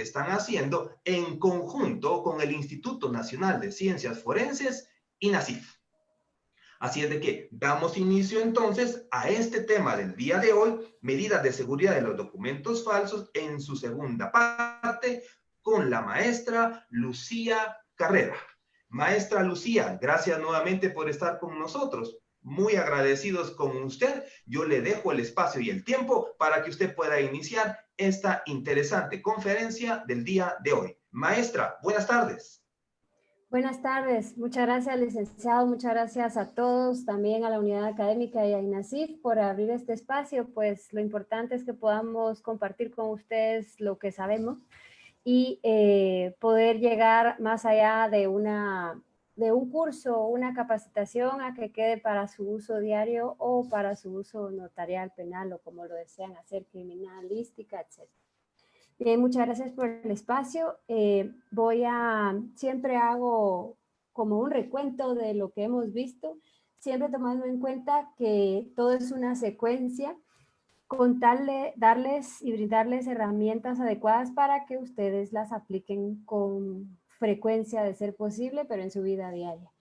están haciendo en conjunto con el Instituto Nacional de Ciencias Forenses, INACIF. Así es de que damos inicio entonces a este tema del día de hoy, medidas de seguridad de los documentos falsos, en su segunda parte, con la maestra Lucía Carrera. Maestra Lucía, gracias nuevamente por estar con nosotros. Muy agradecidos con usted. Yo le dejo el espacio y el tiempo para que usted pueda iniciar esta interesante conferencia del día de hoy. Maestra, buenas tardes. Buenas tardes, muchas gracias licenciado, muchas gracias a todos, también a la unidad académica y a INACIF por abrir este espacio, pues lo importante es que podamos compartir con ustedes lo que sabemos y poder llegar más allá de un curso, una capacitación a que quede para su uso diario o para su uso notarial, penal o como lo desean hacer, criminalística, etc. Bien, muchas gracias por el espacio. Siempre hago como un recuento de lo que hemos visto, siempre tomando en cuenta que todo es una secuencia, con tal de darles y brindarles herramientas adecuadas para que ustedes las apliquen con frecuencia de ser posible, pero en su vida diaria.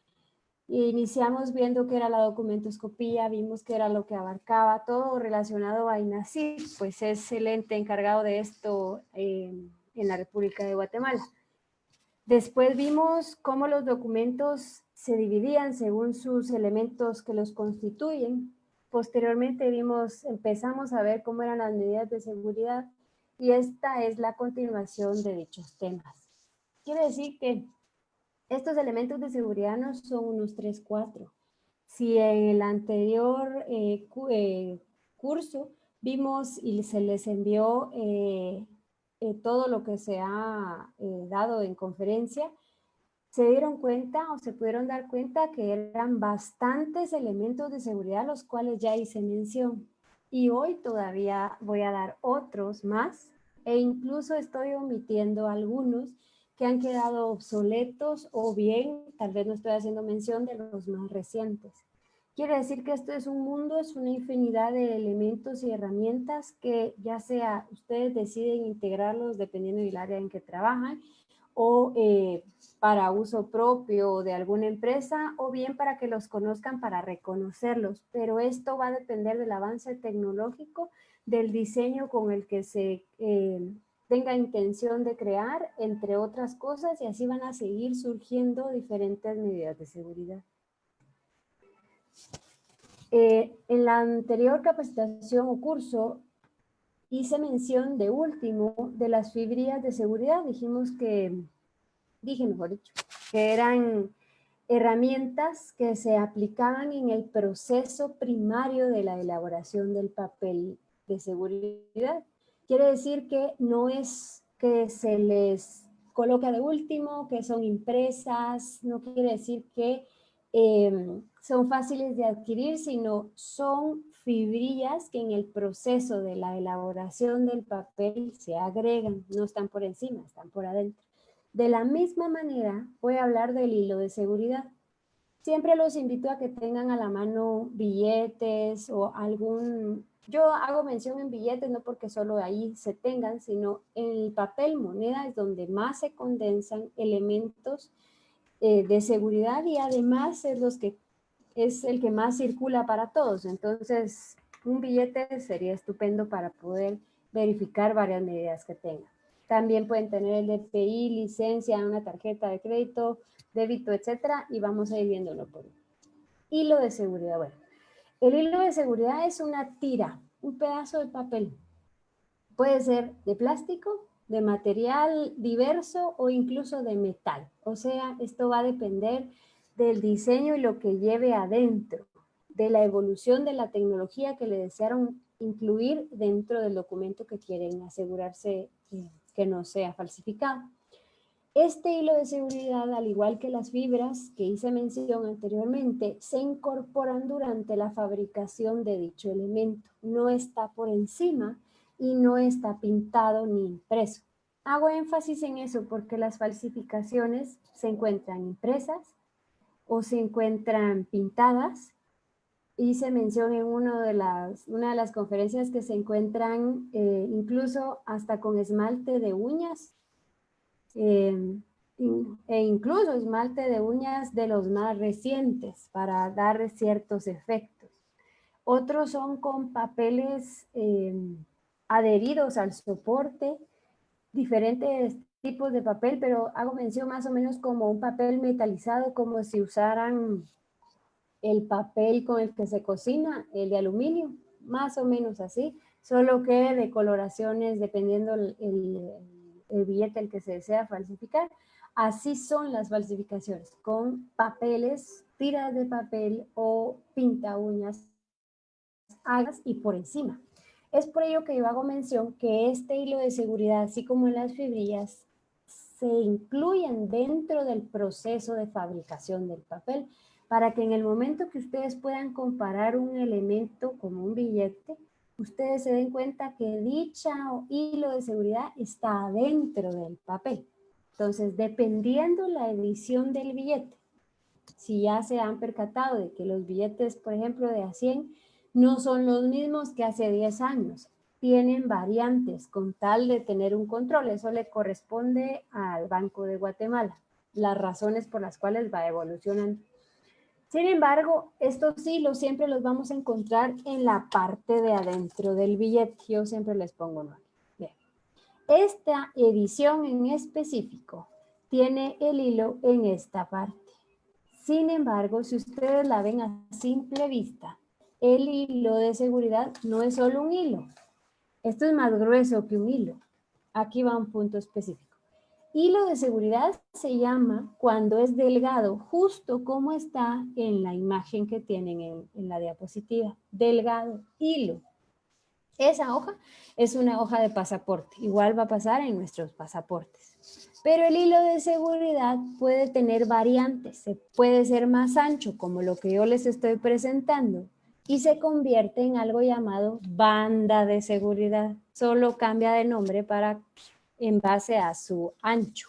Iniciamos viendo qué era la documentoscopía, vimos qué era lo que abarcaba, todo relacionado a INACIF, pues es el ente encargado de esto en la República de Guatemala. Después vimos cómo los documentos se dividían según sus elementos que los constituyen. Posteriormente empezamos a ver cómo eran las medidas de seguridad y esta es la continuación de dichos temas. Quiere decir que estos elementos de seguridad no son unos 3, 4. Si en el anterior curso vimos y se les envió todo lo que se ha dado en conferencia, se dieron cuenta o se pudieron dar cuenta que eran bastantes elementos de seguridad los cuales ya hice mención. Y hoy todavía voy a dar otros más e incluso estoy omitiendo algunos que han quedado obsoletos o bien tal vez no estoy haciendo mención de los más recientes. Quiere decir que esto es un mundo, es una infinidad de elementos y herramientas que ya sea ustedes deciden integrarlos dependiendo del área en que trabajan o para uso propio de alguna empresa o bien para que los conozcan para reconocerlos. Pero esto va a depender del avance tecnológico, del diseño con el que se tenga intención de crear, entre otras cosas, y así van a seguir surgiendo diferentes medidas de seguridad. En la anterior capacitación o curso hice mención de último de las fibrillas de seguridad. Dije que eran herramientas que se aplicaban en el proceso primario de la elaboración del papel de seguridad. Quiere decir que no es que se les coloca de último, que son impresas, no quiere decir que son fáciles de adquirir, sino son fibrillas que en el proceso de la elaboración del papel se agregan, no están por encima, están por adentro. De la misma manera, voy a hablar del hilo de seguridad. Siempre los invito a que tengan a la mano billetes o yo hago mención en billetes no porque solo ahí se tengan, sino en el papel moneda es donde más se condensan elementos de seguridad y además es el que más circula para todos. Entonces, un billete sería estupendo para poder verificar varias medidas que tengan. También pueden tener el DPI, licencia, una tarjeta de crédito, débito, etcétera, y vamos a ir viéndolo por uno. Hilo de seguridad. Bueno, el hilo de seguridad es una tira, un pedazo de papel. Puede ser de plástico, de material diverso o incluso de metal. O sea, esto va a depender del diseño y lo que lleve adentro, de la evolución de la tecnología que le desearon incluir dentro del documento que quieren asegurarse que no sea falsificado. Este hilo de seguridad, al igual que las fibras que hice mención anteriormente, se incorporan durante la fabricación de dicho elemento. No está por encima y no está pintado ni impreso. Hago énfasis en eso porque las falsificaciones se encuentran impresas o se encuentran pintadas. Hice mención en una de las conferencias que se encuentran incluso hasta con esmalte de uñas e incluso esmalte de uñas de los más recientes para dar ciertos efectos. Otros son con papeles adheridos al soporte, diferentes tipos de papel, pero hago mención más o menos como un papel metalizado, como si usaran el papel con el que se cocina, el de aluminio, más o menos así, solo que de coloraciones dependiendo el billete el que se desea falsificar. Así son las falsificaciones, con papeles, tiras de papel o pinta uñas y por encima. Es por ello que yo hago mención que este hilo de seguridad, así como las fibrillas, se incluyen dentro del proceso de fabricación del papel, para que en el momento que ustedes puedan comparar un elemento como un billete, ustedes se den cuenta que dicha hilo de seguridad está dentro del papel. Entonces, dependiendo la edición del billete, si ya se han percatado de que los billetes, por ejemplo, de a 100 no son los mismos que hace 10 años, tienen variantes con tal de tener un control. Eso le corresponde al Banco de Guatemala, las razones por las cuales va evolucionando. Sin embargo, estos hilos siempre los vamos a encontrar en la parte de adentro del billete. Yo siempre les pongo 9. Bien. Esta edición en específico tiene el hilo en esta parte. Sin embargo, si ustedes la ven a simple vista, el hilo de seguridad no es solo un hilo. Esto es más grueso que un hilo. Aquí va un punto específico. Hilo de seguridad se llama cuando es delgado, justo como está en la imagen que tienen en la diapositiva. Delgado, hilo. Esa hoja es una hoja de pasaporte. Igual va a pasar en nuestros pasaportes. Pero el hilo de seguridad puede tener variantes. Puede ser más ancho, como lo que yo les estoy presentando, y se convierte en algo llamado banda de seguridad. Solo cambia de nombre en base a su ancho.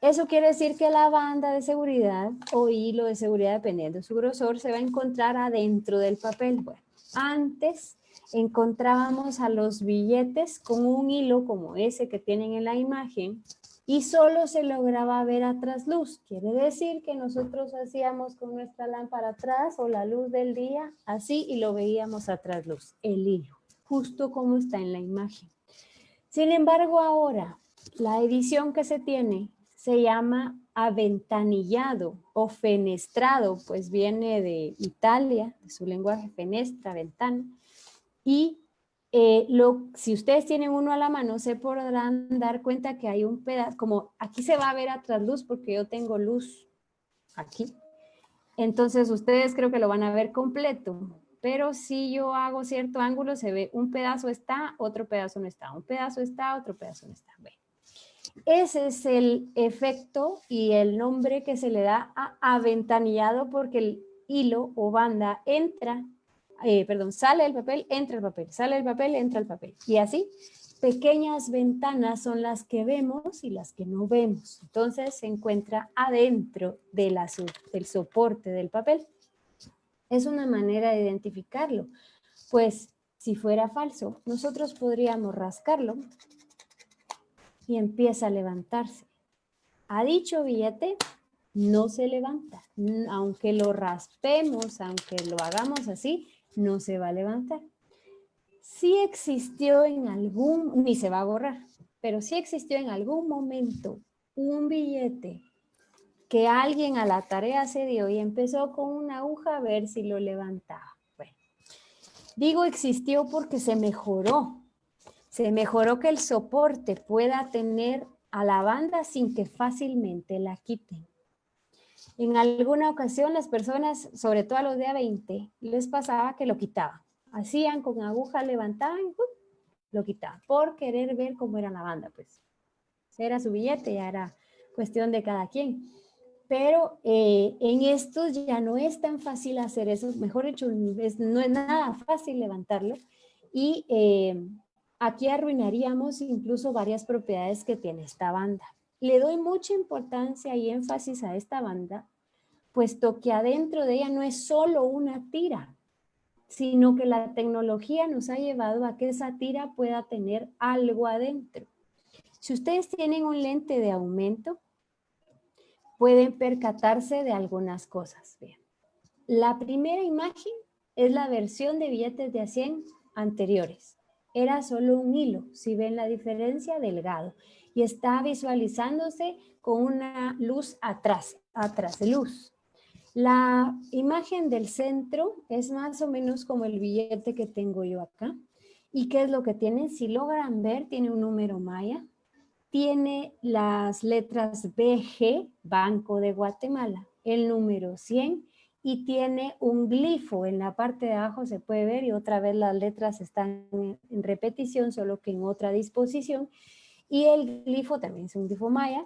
Eso quiere decir que la banda de seguridad o hilo de seguridad, dependiendo de su grosor, se va a encontrar adentro del papel. Bueno, antes encontrábamos a los billetes con un hilo como ese que tienen en la imagen y solo se lograba ver a trasluz. Quiere decir que nosotros hacíamos con nuestra lámpara atrás o la luz del día así y lo veíamos a trasluz, el hilo, justo como está en la imagen. Sin embargo, ahora la edición que se tiene se llama aventanillado o fenestrado, pues viene de Italia, de su lenguaje fenestra, ventana. Y si ustedes tienen uno a la mano, se podrán dar cuenta que hay un pedazo, como aquí se va a ver a trasluz porque yo tengo luz aquí. Entonces ustedes creo que lo van a ver completo, pero si yo hago cierto ángulo se ve un pedazo está, otro pedazo no está, un pedazo está, otro pedazo no está. Bueno, ese es el efecto y el nombre que se le da a aventanillado porque el hilo o banda sale del papel, entra el papel, sale del papel, entra el papel. Y así, pequeñas ventanas son las que vemos y las que no vemos. Entonces se encuentra adentro del soporte del papel. Es una manera de identificarlo. Pues si fuera falso, nosotros podríamos rascarlo y empieza a levantarse. A dicho billete no se levanta. Aunque lo raspemos, aunque lo hagamos así, no se va a levantar. Sí existió ni se va a borrar, pero sí existió en algún momento un billete que alguien a la tarea se dio y empezó con una aguja a ver si lo levantaba. Bueno, digo existió porque se mejoró. Se mejoró que el soporte pueda tener a la banda sin que fácilmente la quiten. En alguna ocasión las personas, sobre todo a los de A20, les pasaba que lo quitaban. Hacían con aguja, levantaban y lo quitaban por querer ver cómo era la banda. Pues era su billete, ya era cuestión de cada quien. Pero en estos ya no es tan fácil hacer eso. Mejor dicho, no es nada fácil levantarlo. Y aquí arruinaríamos incluso varias propiedades que tiene esta banda. Le doy mucha importancia y énfasis a esta banda, puesto que adentro de ella no es solo una tira, sino que la tecnología nos ha llevado a que esa tira pueda tener algo adentro. Si ustedes tienen un lente de aumento, pueden percatarse de algunas cosas. Vean. La primera imagen es la versión de billetes de a 100 anteriores. Era solo un hilo, si ven la diferencia, delgado. Y está visualizándose con una luz atrás de luz. La imagen del centro es más o menos como el billete que tengo yo acá. ¿Y qué es lo que tiene? Si logran ver, tiene un número maya. Tiene las letras BG, Banco de Guatemala, el número 100, y tiene un glifo en la parte de abajo, se puede ver, y otra vez las letras están en repetición, solo que en otra disposición, y el glifo también es un glifo maya.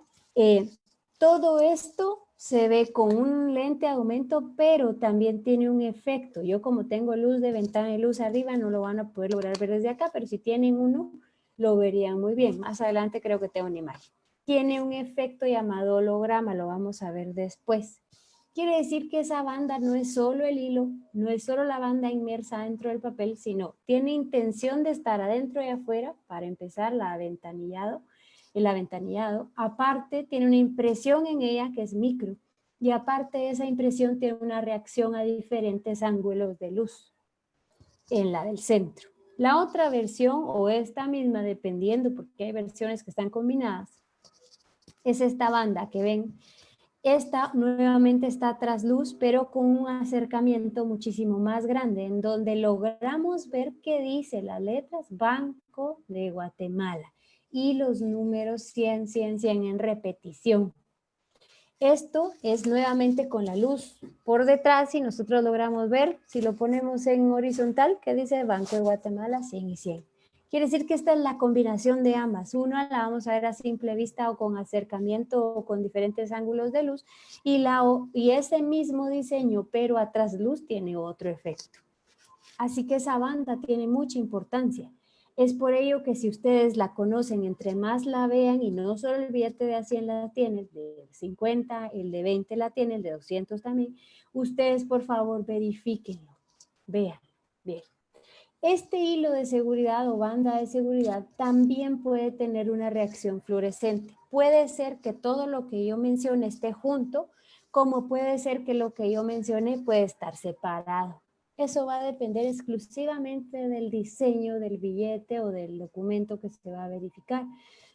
Todo esto se ve con un lente de aumento, pero también tiene un efecto. Yo como tengo luz de ventana y luz arriba, no lo van a poder lograr ver desde acá, pero si tienen uno, lo verían muy bien. Más adelante creo que tengo una imagen. Tiene un efecto llamado holograma, lo vamos a ver después. Quiere decir que esa banda no es solo el hilo, no es solo la banda inmersa dentro del papel, sino tiene intención de estar adentro y afuera, para empezar el aventanillado. Aparte, tiene una impresión en ella que es micro, y aparte de esa impresión tiene una reacción a diferentes ángulos de luz en la del centro. La otra versión, o esta misma, dependiendo, porque hay versiones que están combinadas, es esta banda que ven. Esta nuevamente está tras luz, pero con un acercamiento muchísimo más grande, en donde logramos ver qué dice las letras Banco de Guatemala y los números 100, 100, 100 en repetición. Esto es nuevamente con la luz por detrás y nosotros logramos ver, si lo ponemos en horizontal, que dice Banco de Guatemala 100 y 100. Quiere decir que esta es la combinación de ambas. Una la vamos a ver a simple vista o con acercamiento o con diferentes ángulos de luz, y ese mismo diseño, pero a trasluz, tiene otro efecto. Así que esa banda tiene mucha importancia. Es por ello que si ustedes la conocen, entre más la vean, y no solo el billete de a 100 la tiene, el de 50, el de 20 la tiene, el de 200 también, ustedes por favor verifíquenlo, vean, bien. Este hilo de seguridad o banda de seguridad también puede tener una reacción fluorescente. Puede ser que todo lo que yo mencione esté junto, como puede ser que lo que yo mencione puede estar separado. Eso va a depender exclusivamente del diseño del billete o del documento que se va a verificar.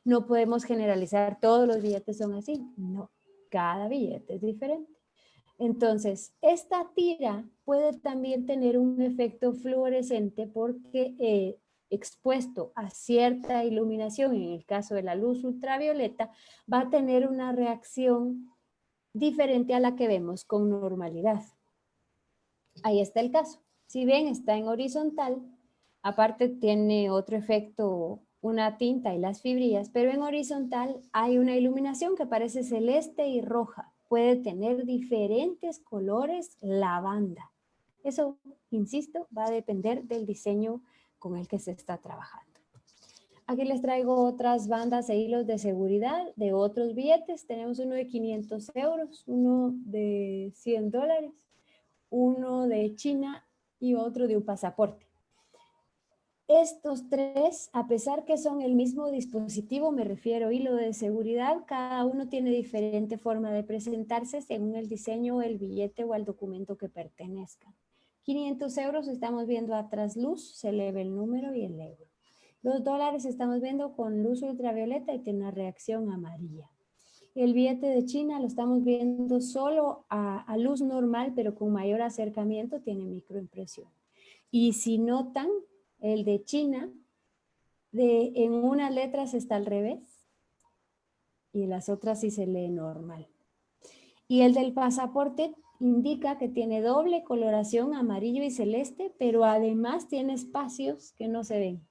No podemos generalizar, todos los billetes son así. No, cada billete es diferente. Entonces, esta tira puede también tener un efecto fluorescente porque expuesto a cierta iluminación, en el caso de la luz ultravioleta, va a tener una reacción diferente a la que vemos con normalidad. Ahí está el caso. Si ven, está en horizontal, aparte tiene otro efecto, una tinta y las fibrillas, pero en horizontal hay una iluminación que parece celeste y roja. Puede tener diferentes colores la banda. Eso, insisto, va a depender del diseño con el que se está trabajando. Aquí les traigo otras bandas e hilos de seguridad de otros billetes. Tenemos uno de 500 euros, uno de 100 dólares, uno de China y otro de un pasaporte. Estos tres, a pesar que son el mismo dispositivo, me refiero hilo de seguridad, cada uno tiene diferente forma de presentarse según el diseño, el billete o el documento que pertenezca. 500 euros estamos viendo a trasluz, se le ve el número y el euro. Los dólares estamos viendo con luz ultravioleta y tiene una reacción amarilla. El billete de China lo estamos viendo solo a luz normal, pero con mayor acercamiento tiene microimpresión. Y si notan, el de China, en unas letras está al revés y las otras sí se lee normal. Y el del pasaporte indica que tiene doble coloración amarillo y celeste, pero además tiene espacios que no se ven.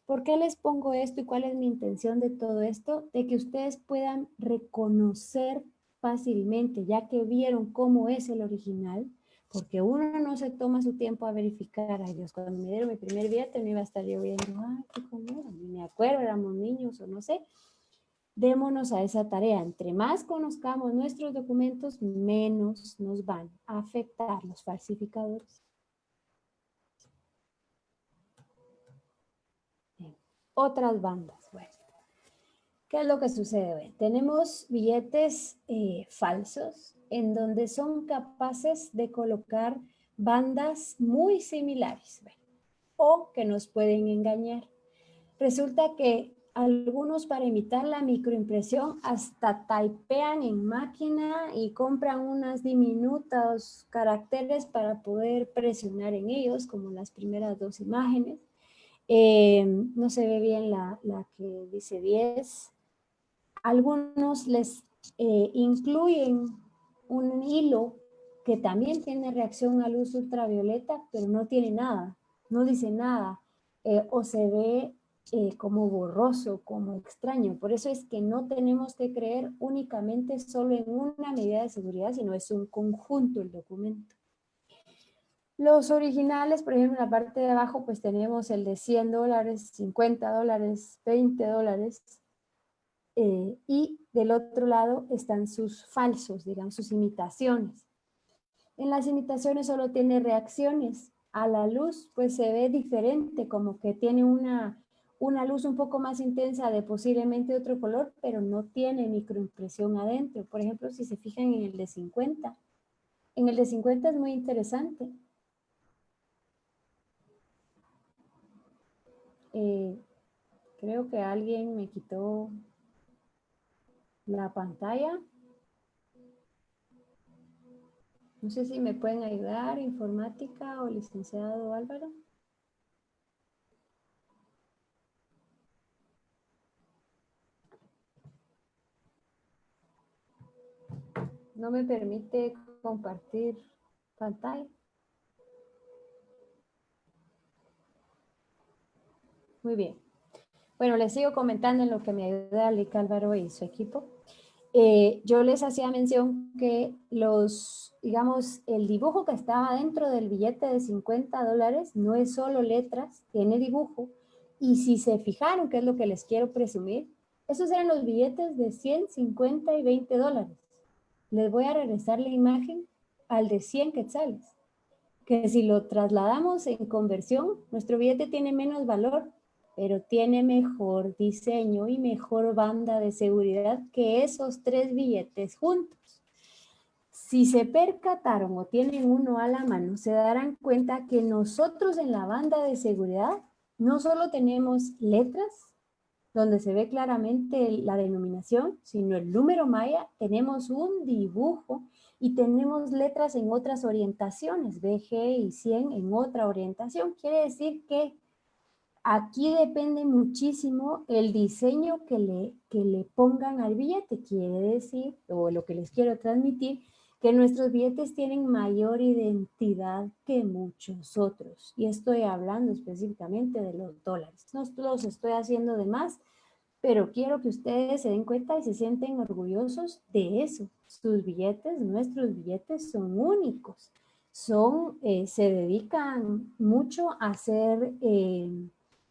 ¿Por qué les pongo esto y cuál es mi intención de todo esto? De que ustedes puedan reconocer fácilmente, ya que vieron cómo es el original, porque uno no se toma su tiempo a verificar. Ay Dios, cuando me dieron mi primer billete no iba a estar yo viendo, ay, qué cómo era, ni me acuerdo, éramos niños o no sé. Démonos a esa tarea. Entre más conozcamos nuestros documentos, menos nos van a afectar los falsificadores. Otras bandas. Bueno, ¿Qué es lo que sucede? Tenemos billetes falsos en donde son capaces de colocar bandas muy similares, ¿ve? O que nos pueden engañar. Resulta que algunos, para imitar la microimpresión, hasta typean en máquina y compran unas diminutos caracteres para poder presionar en ellos, como las primeras dos imágenes. No se ve bien la que dice 10. Algunos les incluyen un hilo que también tiene reacción a luz ultravioleta, pero no tiene nada, no dice nada, o se ve como borroso, como extraño. Por eso es que no tenemos que creer únicamente solo en una medida de seguridad, sino es un conjunto el documento. Los originales, por ejemplo, en la parte de abajo, pues tenemos el de $100, $50, $20, y del otro lado están sus falsos, digamos, sus imitaciones. En las imitaciones solo tiene reacciones. A la luz, pues se ve diferente, como que tiene una luz un poco más intensa de posiblemente otro color, pero no tiene microimpresión adentro. Por ejemplo, si se fijan en el de 50. En el de 50 es muy interesante. Creo que alguien me quitó la pantalla. No sé si me pueden ayudar, informática o licenciado Álvaro. No me permite compartir pantalla. Muy bien. Bueno, les sigo comentando en lo que me ayuda Alic Álvaro y su equipo. Yo les hacía mención que digamos, el dibujo que estaba dentro del billete de $50 no es solo letras, tiene dibujo. Y si se fijaron, que es lo que les quiero presumir, esos eran los billetes de 100, 50 y $20. Les voy a regresar la imagen al de 100 quetzales, que si lo trasladamos en conversión, nuestro billete tiene menos valor, pero tiene mejor diseño y mejor banda de seguridad que esos 3 billetes juntos. Si se percataron o tienen uno a la mano, se darán cuenta que nosotros en la banda de seguridad no solo tenemos letras, donde se ve claramente la denominación, sino el número maya, tenemos un dibujo y tenemos letras en otras orientaciones, BG y 100 en otra orientación. Quiere decir que aquí depende muchísimo el diseño que le pongan al billete. Quiere decir, o lo que les quiero transmitir, que nuestros billetes tienen mayor identidad que muchos otros. Y estoy hablando específicamente de los dólares. No los estoy haciendo de más, pero quiero que ustedes se den cuenta y se sienten orgullosos de eso. Sus billetes, nuestros billetes son únicos. Se dedican mucho a hacer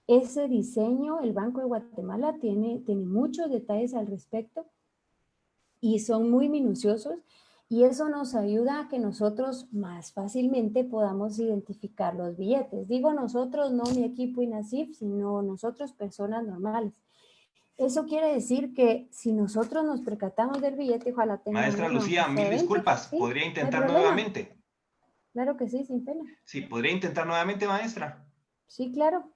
ese diseño. El Banco de Guatemala tiene muchos detalles al respecto y son muy minuciosos, y eso nos ayuda a que nosotros más fácilmente podamos identificar los billetes. Digo nosotros, no mi equipo INASIF, sino nosotros, personas normales. Eso quiere decir que si nosotros nos percatamos del billete, ojalá tengan Maestra Lucía, mil disculpas. ¿sí? ¿Podría No hay intentar problema. nuevamente? Claro que sí, sin pena. Sí, ¿podría intentar nuevamente, maestra? Sí, claro.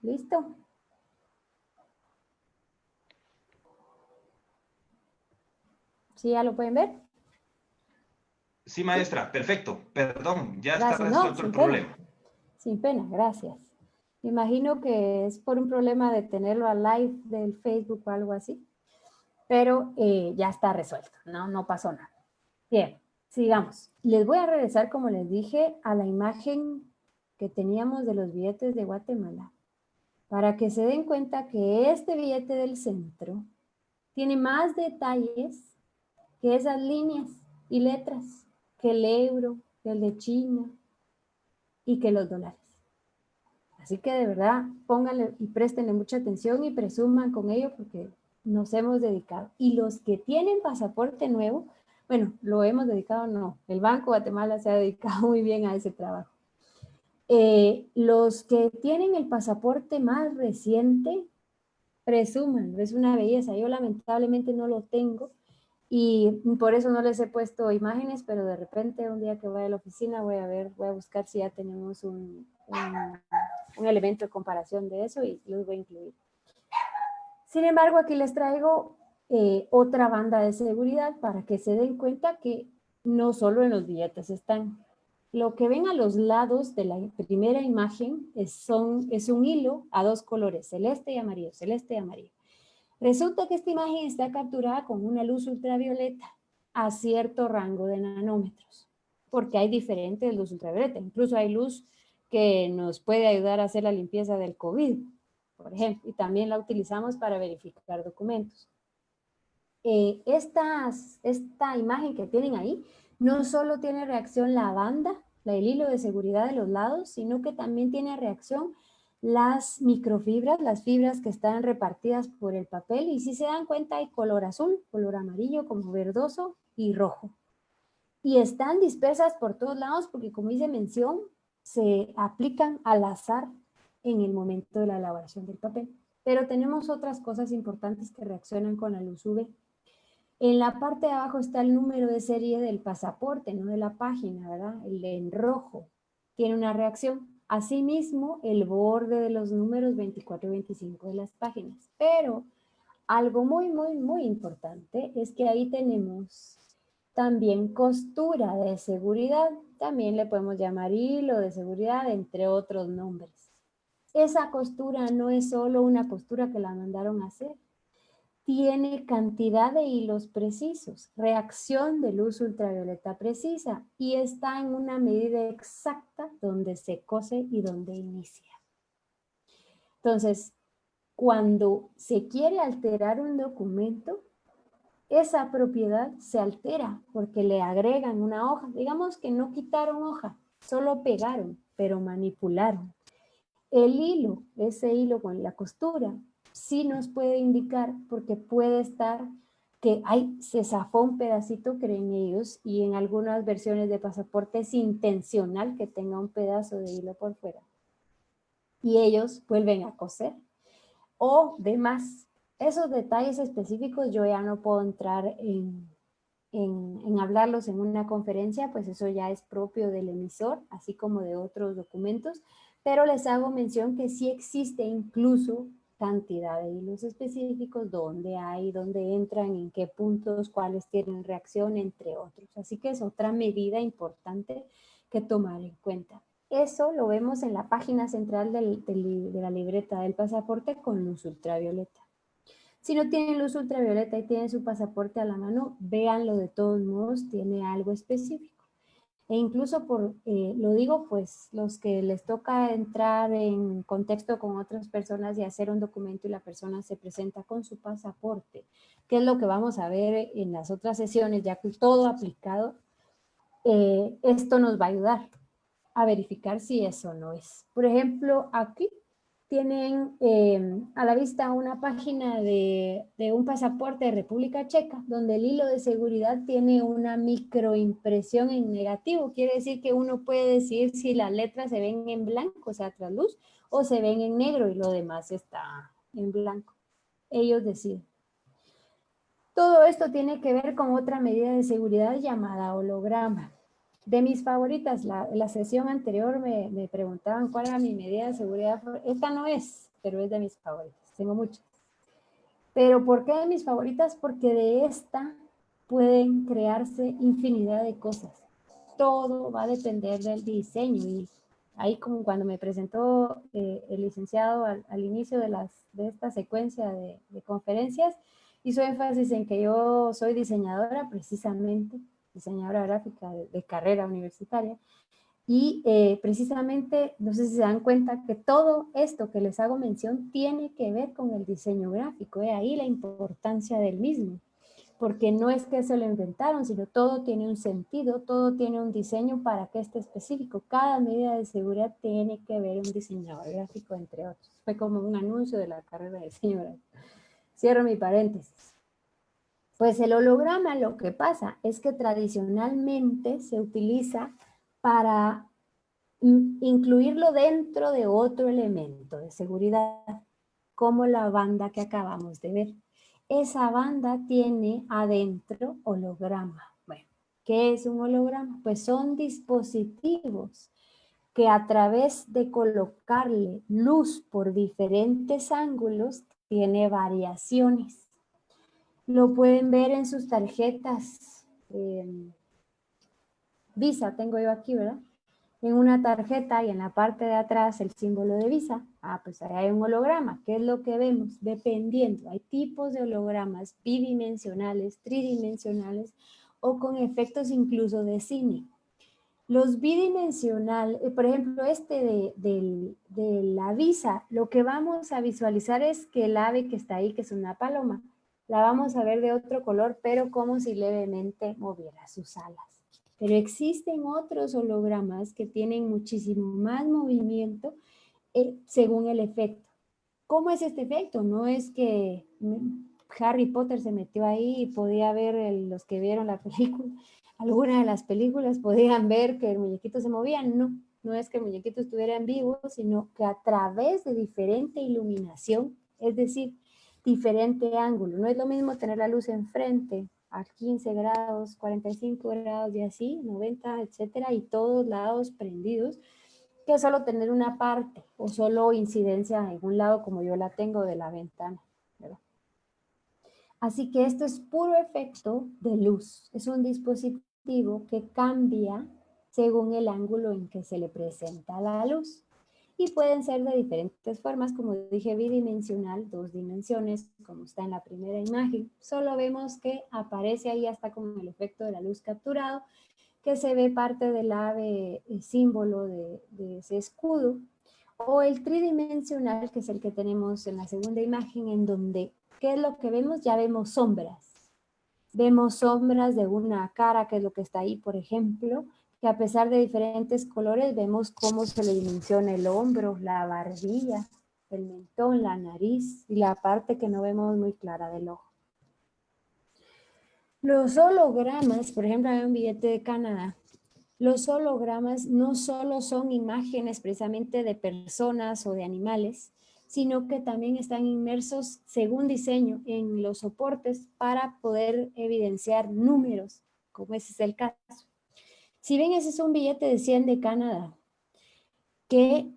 Listo. ¿Sí ya lo pueden ver? Sí, maestra, perfecto. Perdón, ya está Gracias, no, resuelto el sin pena. problema. Sin pena, gracias. Me imagino que es por un problema de tenerlo a live del Facebook o algo así, pero ya está resuelto, no pasó nada. Bien, sigamos. Les voy a regresar, como les dije, a la imagen que teníamos de los billetes de Guatemala, para que se den cuenta que este billete del centro tiene más detalles que esas líneas y letras, que el euro, que el de China y que los dólares. Así que de verdad, pónganle y préstenle mucha atención y presuman con ello, porque nos hemos dedicado. Y los que tienen pasaporte nuevo, bueno, lo hemos dedicado, no, el Banco de Guatemala se ha dedicado muy bien a ese trabajo. Los que tienen el pasaporte más reciente, Presúmanlo, es una belleza. Yo lamentablemente no lo tengo y por eso no les he puesto imágenes, pero de repente un día que vaya a la oficina voy a buscar si ya tenemos un elemento de comparación de eso y los voy a incluir. Sin embargo, aquí les traigo otra banda de seguridad para que se den cuenta que no solo en los billetes están. Lo que ven a los lados de la primera imagen es un hilo a dos colores, celeste y amarillo, celeste y amarillo. Resulta que esta imagen está capturada con una luz ultravioleta a cierto rango de nanómetros, porque hay diferentes luz ultravioleta. Incluso hay luz que nos puede ayudar a hacer la limpieza del COVID, por ejemplo, y también la utilizamos para verificar documentos. Esta imagen que tienen ahí no solo tiene reacción la banda, el hilo de seguridad de los lados, sino que también tiene reacción las microfibras, las fibras que están repartidas por el papel, y si se dan cuenta hay color azul, color amarillo, como verdoso y rojo. Y están dispersas por todos lados porque, como hice mención, se aplican al azar en el momento de la elaboración del papel. Pero tenemos otras cosas importantes que reaccionan con la luz UV. En la parte de abajo está el número de serie del pasaporte, no de la página, ¿verdad? El en rojo tiene una reacción. Asimismo, el borde de los números 24 y 25 de las páginas. Pero algo muy, muy, muy importante es que ahí tenemos también costura de seguridad. También le podemos llamar hilo de seguridad, entre otros nombres. Esa costura no es solo una costura que la mandaron a hacer. Tiene cantidad de hilos precisos, reacción de luz ultravioleta precisa y está en una medida exacta donde se cose y donde inicia. Entonces, cuando se quiere alterar un documento, esa propiedad se altera porque le agregan una hoja. Digamos que no quitaron hoja, solo pegaron, pero manipularon. El hilo, ese hilo con la costura, sí nos puede indicar porque puede estar que se zafó un pedacito, creen ellos, y en algunas versiones de pasaporte es intencional que tenga un pedazo de hilo por fuera. Y ellos vuelven a coser. O demás, esos detalles específicos yo ya no puedo entrar en hablarlos en una conferencia, pues eso ya es propio del emisor, así como de otros documentos, pero les hago mención que sí existe incluso cantidad de hilos específicos, dónde hay, dónde entran, en qué puntos, cuáles tienen reacción, entre otros. Así que es otra medida importante que tomar en cuenta. Eso lo vemos en la página central de la libreta del pasaporte con luz ultravioleta. Si no tienen luz ultravioleta y tienen su pasaporte a la mano, véanlo de todos modos, tiene algo específico. E incluso lo digo, pues los que les toca entrar en contexto con otras personas y hacer un documento y la persona se presenta con su pasaporte, que es lo que vamos a ver en las otras sesiones, ya que todo aplicado, esto nos va a ayudar a verificar si eso no es. Por ejemplo, aquí tienen a la vista una página de un pasaporte de República Checa, donde el hilo de seguridad tiene una microimpresión en negativo. Quiere decir que uno puede decir si las letras se ven en blanco, o sea, trasluz, o se ven en negro y lo demás está en blanco. Ellos deciden. Todo esto tiene que ver con otra medida de seguridad llamada holograma. De mis favoritas, la sesión anterior me preguntaban cuál era mi medida de seguridad. Esta no es, pero es de mis favoritas. Tengo muchas. ¿Pero por qué de mis favoritas? Porque de esta pueden crearse infinidad de cosas. Todo va a depender del diseño. Y ahí como cuando me presentó el licenciado al inicio de esta secuencia de conferencias, hizo énfasis en que yo soy diseñadora precisamente, diseñadora gráfica de carrera universitaria, y precisamente, no sé si se dan cuenta que todo esto que les hago mención tiene que ver con el diseño gráfico, ahí la importancia del mismo, porque no es que se lo inventaron, sino todo tiene un sentido, todo tiene un diseño para que esté específico. Cada medida de seguridad tiene que ver un diseñador gráfico, entre otros. Fue como un anuncio de la carrera de diseño gráfico. Cierro mi paréntesis. Pues el holograma, lo que pasa es que tradicionalmente se utiliza para incluirlo dentro de otro elemento de seguridad. como la banda que acabamos de ver. Esa banda tiene adentro holograma. Bueno, ¿qué es un holograma? Pues son dispositivos que a través de colocarle luz por diferentes ángulos tiene variaciones. Lo pueden ver en sus tarjetas. Visa tengo yo aquí, ¿verdad? En una tarjeta y en la parte de atrás el símbolo de Visa. Ah, pues ahí hay un holograma. ¿Qué es lo que vemos? Dependiendo. Hay tipos de hologramas bidimensionales, tridimensionales o con efectos incluso de cine. Los bidimensionales, por ejemplo, este de la Visa, lo que vamos a visualizar es que el ave que está ahí, que es una paloma, la vamos a ver de otro color, pero como si levemente moviera sus alas. Pero existen otros hologramas que tienen muchísimo más movimiento según el efecto. ¿Cómo es este efecto? No es que Harry Potter se metió ahí y podía ver, los que vieron la película, alguna de las películas podían ver que el muñequito se movía. No, no es que el muñequito estuviera en vivo, sino que a través de diferente iluminación, es decir, diferente ángulo. No es lo mismo tener la luz enfrente a 15 grados, 45 grados y así, 90, etcétera, y todos lados prendidos, que solo tener una parte o solo incidencia en un lado como yo la tengo de la ventana, ¿verdad? Así que esto es puro efecto de luz. Es un dispositivo que cambia según el ángulo en que se le presenta la luz. Y pueden ser de diferentes formas, como dije, bidimensional, 2 dimensiones, como está en la primera imagen. Solo vemos que aparece ahí hasta con el efecto de la luz capturado, que se ve parte del ave, el símbolo de ese escudo, o el tridimensional, que es el que tenemos en la segunda imagen, en donde, ¿qué es lo que vemos? Ya vemos sombras. Vemos sombras de una cara, que es lo que está ahí, por ejemplo, que a pesar de diferentes colores, vemos cómo se le dimensiona el hombro, la barbilla, el mentón, la nariz y la parte que no vemos muy clara del ojo. Los hologramas, por ejemplo, hay un billete de Canadá. Los hologramas no solo son imágenes precisamente de personas o de animales, sino que también están inmersos, según diseño, en los soportes para poder evidenciar números, como ese es el caso. Si ven, ese es un billete de 100 de Canadá, que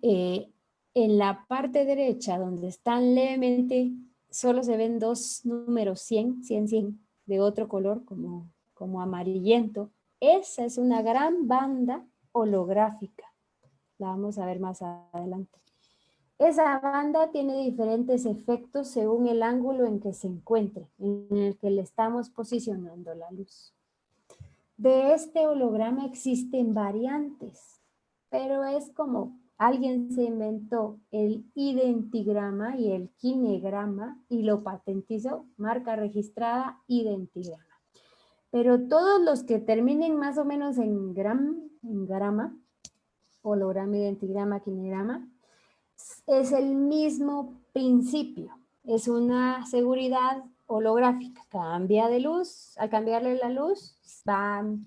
en la parte derecha, donde están levemente, solo se ven 2 números 100, 100, 100, de otro color, como amarillento. Esa es una gran banda holográfica. La vamos a ver más adelante. Esa banda tiene diferentes efectos según el ángulo en que se encuentre, en el que le estamos posicionando la luz. De este holograma existen variantes, pero es como alguien se inventó el identigrama y el kinegrama y lo patentizó, marca registrada, identigrama. Pero todos los que terminen más o menos en grama, holograma, identigrama, kinegrama, es el mismo principio. Es una seguridad holográfica. Cambia de luz, al cambiarle la luz,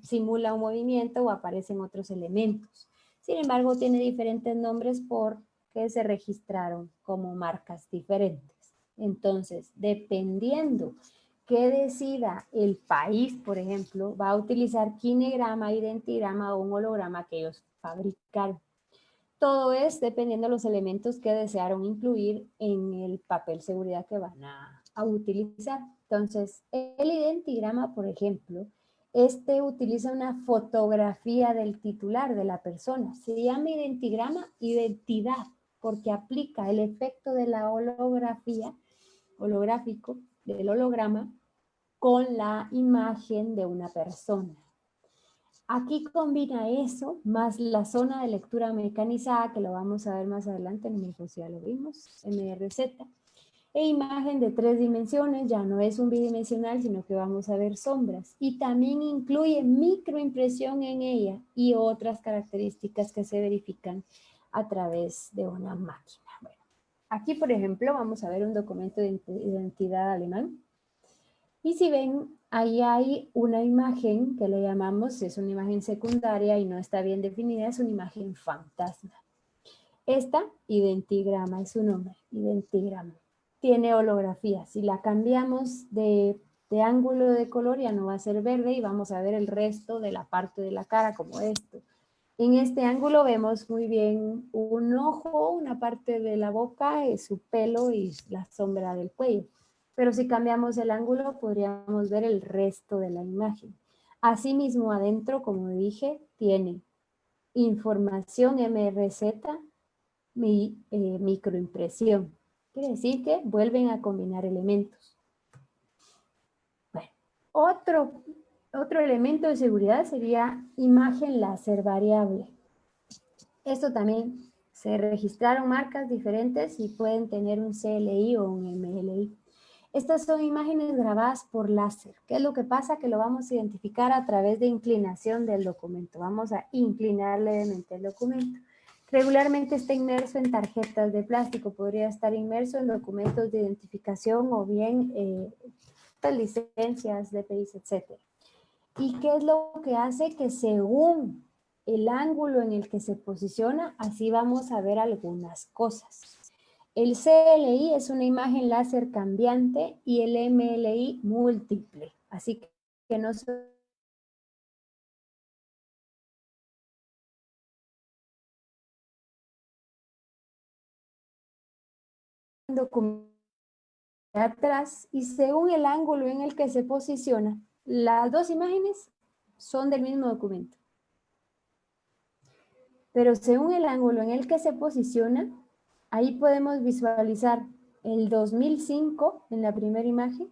simula un movimiento o aparecen otros elementos. Sin embargo, tiene diferentes nombres porque se registraron como marcas diferentes. Entonces, dependiendo que decida el país, por ejemplo, va a utilizar kinegrama, identigrama o un holograma que ellos fabricaron. Todo es dependiendo de los elementos que desearon incluir en el papel seguridad que van a utilizar. Entonces, el identigrama, por ejemplo, utiliza una fotografía del titular de la persona. Se llama identigrama identidad, porque aplica el efecto de la holográfico del holograma con la imagen de una persona. Aquí combina eso, más la zona de lectura mecanizada, que lo vamos a ver más adelante, no me acuerdo si ya lo vimos, MRZ, e imagen de 3 dimensiones, ya no es un bidimensional, sino que vamos a ver sombras. Y también incluye microimpresión en ella y otras características que se verifican a través de una máquina. Bueno, aquí, por ejemplo, vamos a ver un documento de identidad alemán. Y si ven, ahí hay una imagen que le llamamos, es una imagen secundaria y no está bien definida, es una imagen fantasma. Esta, identigrama, es su nombre, identigrama. tiene holografía. Si la cambiamos de ángulo de color ya no va a ser verde y vamos a ver el resto de la parte de la cara como esto. En este ángulo vemos muy bien un ojo, una parte de la boca, su pelo y la sombra del cuello. Pero si cambiamos el ángulo podríamos ver el resto de la imagen. Asimismo adentro, como dije, tiene información MRZ, microimpresión. Quiere decir que vuelven a combinar elementos. Bueno, otro elemento de seguridad sería imagen láser variable. Esto también se registraron marcas diferentes y pueden tener un CLI o un MLI. Estas son imágenes grabadas por láser. ¿Qué es lo que pasa? Que lo vamos a identificar a través de inclinación del documento. Vamos a inclinar levemente el documento. Regularmente está inmerso en tarjetas de plástico, podría estar inmerso en documentos de identificación o bien licencias, DPIs, etc. ¿Y qué es lo que hace? Que según el ángulo en el que se posiciona, así vamos a ver algunas cosas. El CLI es una imagen láser cambiante y el MLI múltiple, así que no se documento atrás y según el ángulo en el que se posiciona, las dos imágenes son del mismo documento. Pero según el ángulo en el que se posiciona, ahí podemos visualizar el 2005 en la primera imagen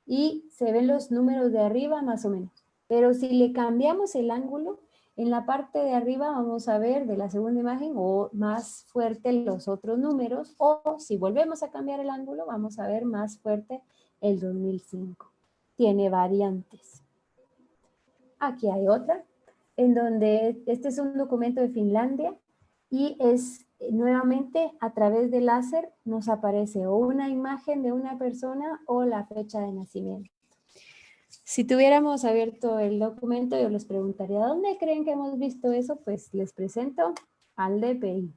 y se ven los números de arriba más o menos. Pero si le cambiamos el ángulo, en la parte de arriba vamos a ver de la segunda imagen o más fuerte los otros números, o si volvemos a cambiar el ángulo, vamos a ver más fuerte el 2005. Tiene variantes. Aquí hay otra, en donde este es un documento de Finlandia y es nuevamente a través de láser nos aparece o una imagen de una persona o la fecha de nacimiento. Si tuviéramos abierto el documento, yo les preguntaría, ¿dónde creen que hemos visto eso? Pues les presento al DPI.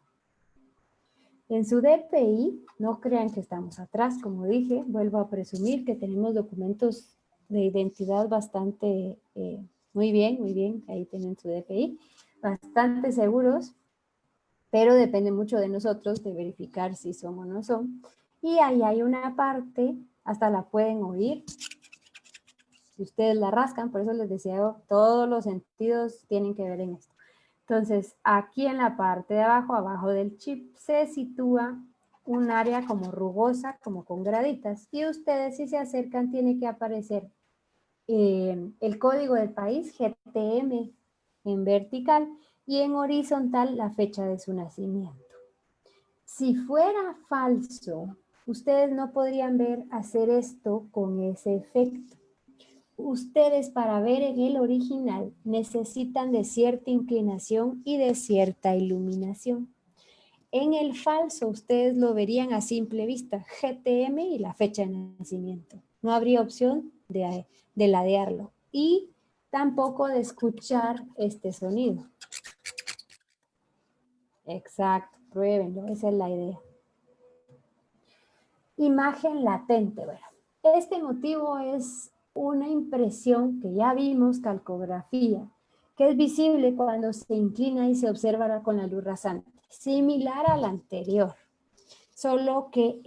En su DPI, no crean que estamos atrás, como dije, vuelvo a presumir que tenemos documentos de identidad bastante, muy bien, ahí tienen su DPI, bastante seguros, pero depende mucho de nosotros de verificar si son o no son. Y ahí hay una parte, hasta la pueden oír, si ustedes la rascan, por eso les decía, todos los sentidos tienen que ver en esto. Entonces, aquí en la parte de abajo, abajo del chip, se sitúa un área como rugosa, como con graditas. Y ustedes, si se acercan, tiene que aparecer el código del país, GTM, en vertical, y en horizontal la fecha de su nacimiento. Si fuera falso, ustedes no podrían hacer esto con ese efecto. Ustedes para ver en el original necesitan de cierta inclinación y de cierta iluminación. En el falso ustedes lo verían a simple vista, GTM y la fecha de nacimiento. No habría opción de ladearlo y tampoco de escuchar este sonido. Exacto, pruébenlo, esa es la idea. Imagen latente, bueno, este motivo es una impresión que ya vimos, calcografía, que es visible cuando se inclina y se observa con la luz rasante, similar a la anterior, solo que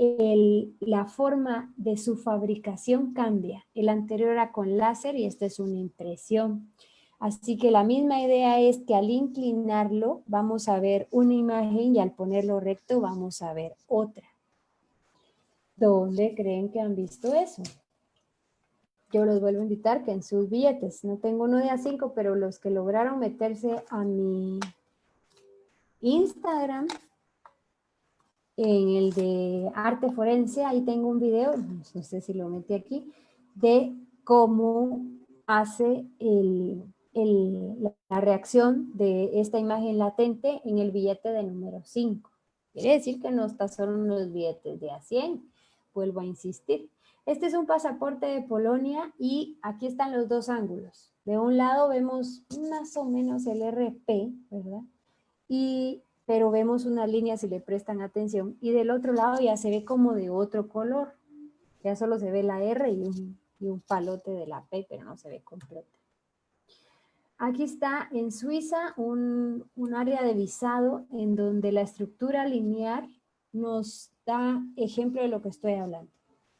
la forma de su fabricación cambia. El anterior era con láser y esta es una impresión. Así que la misma idea es que al inclinarlo vamos a ver una imagen y al ponerlo recto vamos a ver otra. ¿Dónde creen que han visto eso? Yo los vuelvo a invitar que en sus billetes, no tengo uno de A5, pero los que lograron meterse a mi Instagram, en el de arte forense, ahí tengo un video, no sé si lo metí aquí, de cómo hace la reacción de esta imagen latente en el billete de número 5. Quiere decir que no está solo en los billetes de A100, vuelvo a insistir. Este es un pasaporte de Polonia y aquí están los dos ángulos. De un lado vemos más o menos el RP, ¿verdad? pero vemos unas líneas si le prestan atención, y del otro lado ya se ve como de otro color. Ya solo se ve la R y un palote de la P, pero no se ve completa. Aquí está en Suiza un área de visado en donde la estructura lineal nos da ejemplo de lo que estoy hablando.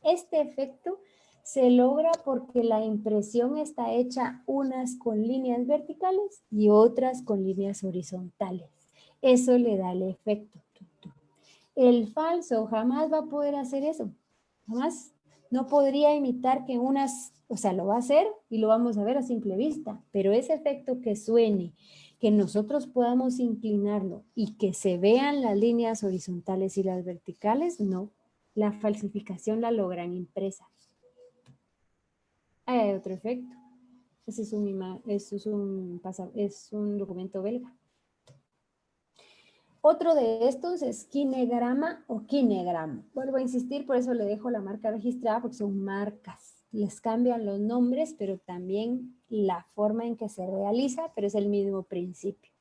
Este efecto se logra porque la impresión está hecha unas con líneas verticales y otras con líneas horizontales. Eso le da el efecto. El falso jamás va a poder hacer eso. Jamás no podría imitar que unas, o sea, lo va a hacer y lo vamos a ver a simple vista, pero ese efecto que suene, que nosotros podamos inclinarlo y que se vean las líneas horizontales y las verticales, no. La falsificación la logran impresa. Ahí hay otro efecto. Ese es un documento belga. Otro de estos es kinegrama o kinegram. Vuelvo a insistir, por eso le dejo la marca registrada, porque son marcas. Les cambian los nombres, pero también la forma en que se realiza, pero es el mismo principio.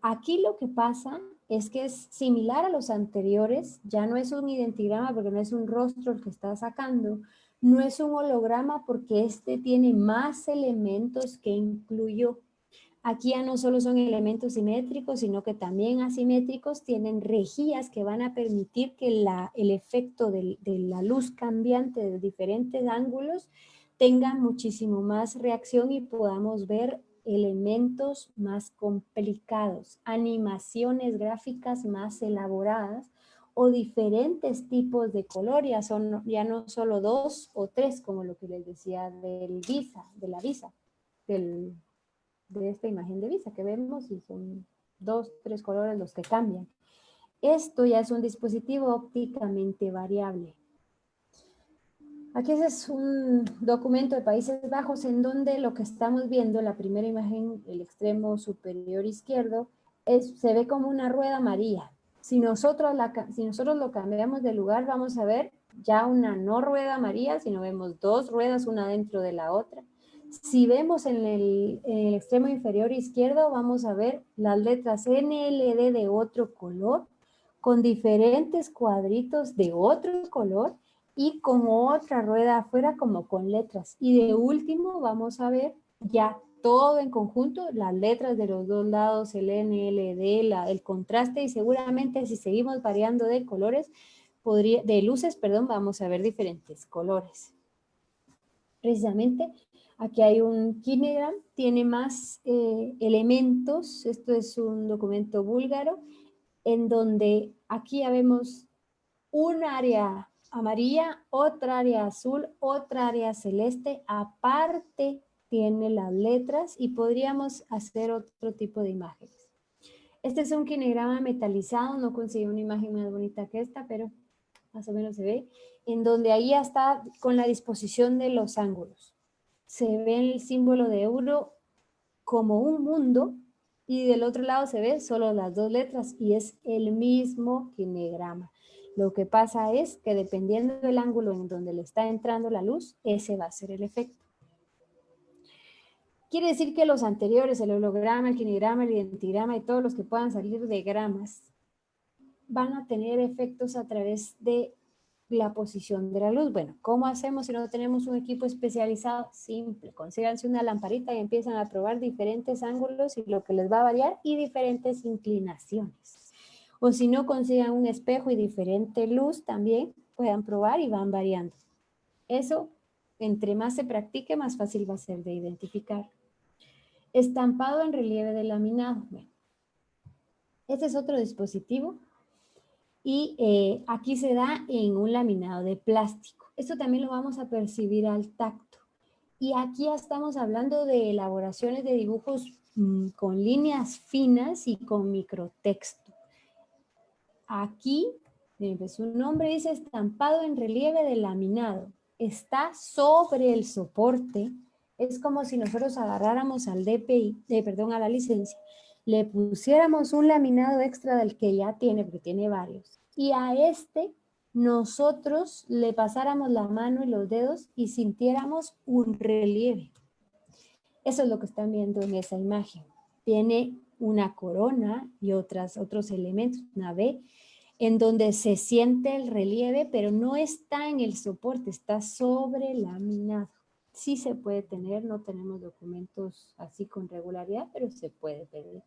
Aquí lo que pasa es que es similar a los anteriores, ya no es un identigrama porque no es un rostro el que está sacando, no es un holograma porque este tiene más elementos que incluyó. Aquí ya no solo son elementos simétricos, sino que también asimétricos tienen rejillas que van a permitir que el efecto de la luz cambiante de diferentes ángulos tenga muchísimo más reacción y podamos ver elementos más complicados, animaciones gráficas más elaboradas o diferentes tipos de color, ya no solo 2 o 3, como lo que les decía de la visa, de esta imagen de visa que vemos, y son 2, 3 colores los que cambian. Esto ya es un dispositivo ópticamente variable. Aquí es un documento de Países Bajos en donde lo que estamos viendo, la primera imagen, el extremo superior izquierdo, se ve como una rueda amarilla. Si nosotros lo cambiamos de lugar, vamos a ver ya una no rueda amarilla, sino vemos 2 ruedas una dentro de la otra. Si vemos en el extremo inferior izquierdo, vamos a ver las letras NLD de otro color, con diferentes cuadritos de otro color y con otra rueda afuera como con letras. Y de último vamos a ver ya todo en conjunto, las letras de los dos lados, el NLD, el contraste, y seguramente si seguimos variando de colores, de luces, vamos a ver diferentes colores. Precisamente aquí hay un kinegram, tiene más elementos. Esto es un documento búlgaro en donde aquí ya vemos un área amarilla, otra área azul, otra área celeste, aparte tiene las letras y podríamos hacer otro tipo de imágenes. Este es un kinegrama metalizado, no conseguí una imagen más bonita que esta, pero más o menos se ve, en donde ahí ya está con la disposición de los ángulos. Se ve el símbolo de euro como un mundo y del otro lado se ve solo las 2 letras y es el mismo kinegrama. Lo que pasa es que dependiendo del ángulo en donde le está entrando la luz, ese va a ser el efecto. Quiere decir que los anteriores, el holograma, el kinegrama, el identigrama y todos los que puedan salir de gramas, van a tener efectos a través de la posición de la luz. Bueno, ¿cómo hacemos si no tenemos un equipo especializado? Simple, consíganse una lamparita y empiezan a probar diferentes ángulos y lo que les va a variar y diferentes inclinaciones. O si no, consigan un espejo y diferente luz también, puedan probar y van variando. Eso, entre más se practique, más fácil va a ser de identificar. Estampado en relieve de laminado. Bueno, este es otro dispositivo. Y aquí se da en un laminado de plástico. Esto también lo vamos a percibir al tacto. Y aquí ya estamos hablando de elaboraciones de dibujos con líneas finas y con microtexto. Aquí, su nombre dice estampado en relieve de laminado. Está sobre el soporte. Es como si nosotros agarráramos al DPI, a la licencia, le pusiéramos un laminado extra del que ya tiene, porque tiene varios, y a este nosotros le pasáramos la mano y los dedos y sintiéramos un relieve. Eso es lo que están viendo en esa imagen. Tiene una corona y otros elementos, una V, en donde se siente el relieve, pero no está en el soporte, está sobre laminado. Sí se puede tener, no tenemos documentos así con regularidad, pero se puede pedir.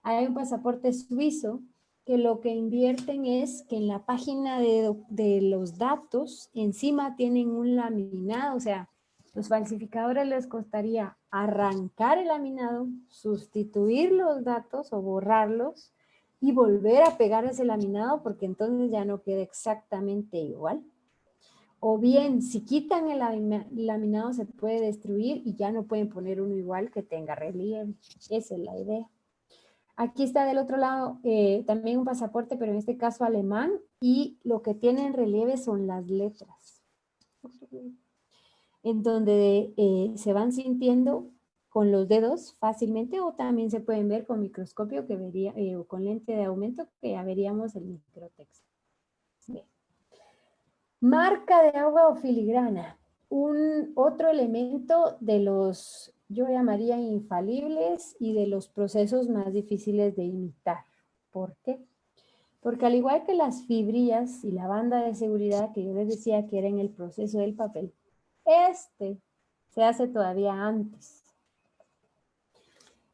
Hay un pasaporte suizo que lo que invierten es que en la página de los datos encima tienen un laminado, o sea, los falsificadores les costaría arrancar el laminado, sustituir los datos o borrarlos y volver a pegar ese laminado porque entonces ya no queda exactamente igual. O bien, si quitan el laminado se puede destruir y ya no pueden poner uno igual que tenga relieve. Esa es la idea. Aquí está del otro lado también un pasaporte, pero en este caso alemán, y lo que tiene en relieve son las letras, en donde se van sintiendo con los dedos fácilmente, o también se pueden ver con microscopio que vería, o con lente de aumento, que ya veríamos el microtexto. Bien. Marca de agua o filigrana. Otro elemento de los, yo llamaría infalibles y de los procesos más difíciles de imitar. ¿Por qué? Porque al igual que las fibrillas y la banda de seguridad que yo les decía que era en el proceso del papel, este se hace todavía antes.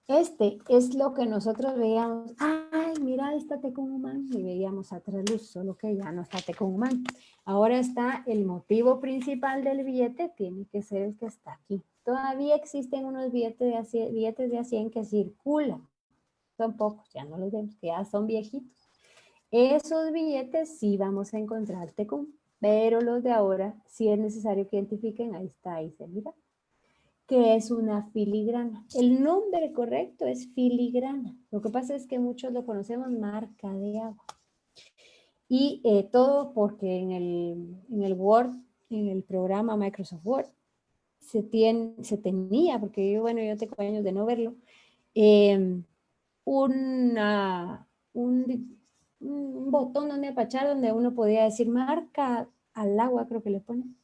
Este es lo que nosotros veíamos, ay, mira, está Tecumumán, y veíamos atrás luz, solo que ya no está Tecumumán. Ahora está el motivo principal del billete, tiene que ser el que está aquí. Todavía existen unos billetes de a 100 que circulan, son pocos, ya no los vemos, que ya son viejitos. Esos billetes sí vamos a encontrar Tecum, pero los de ahora sí es necesario que identifiquen, ahí está, ahí se mira, que es una filigrana. El nombre correcto es filigrana. Lo que pasa es que muchos lo conocemos marca de agua. Y todo porque en el Word, en el programa Microsoft Word, se tenía, porque yo tengo años de no verlo, un botón donde apachar, donde uno podía decir marca al agua, creo que le ponen.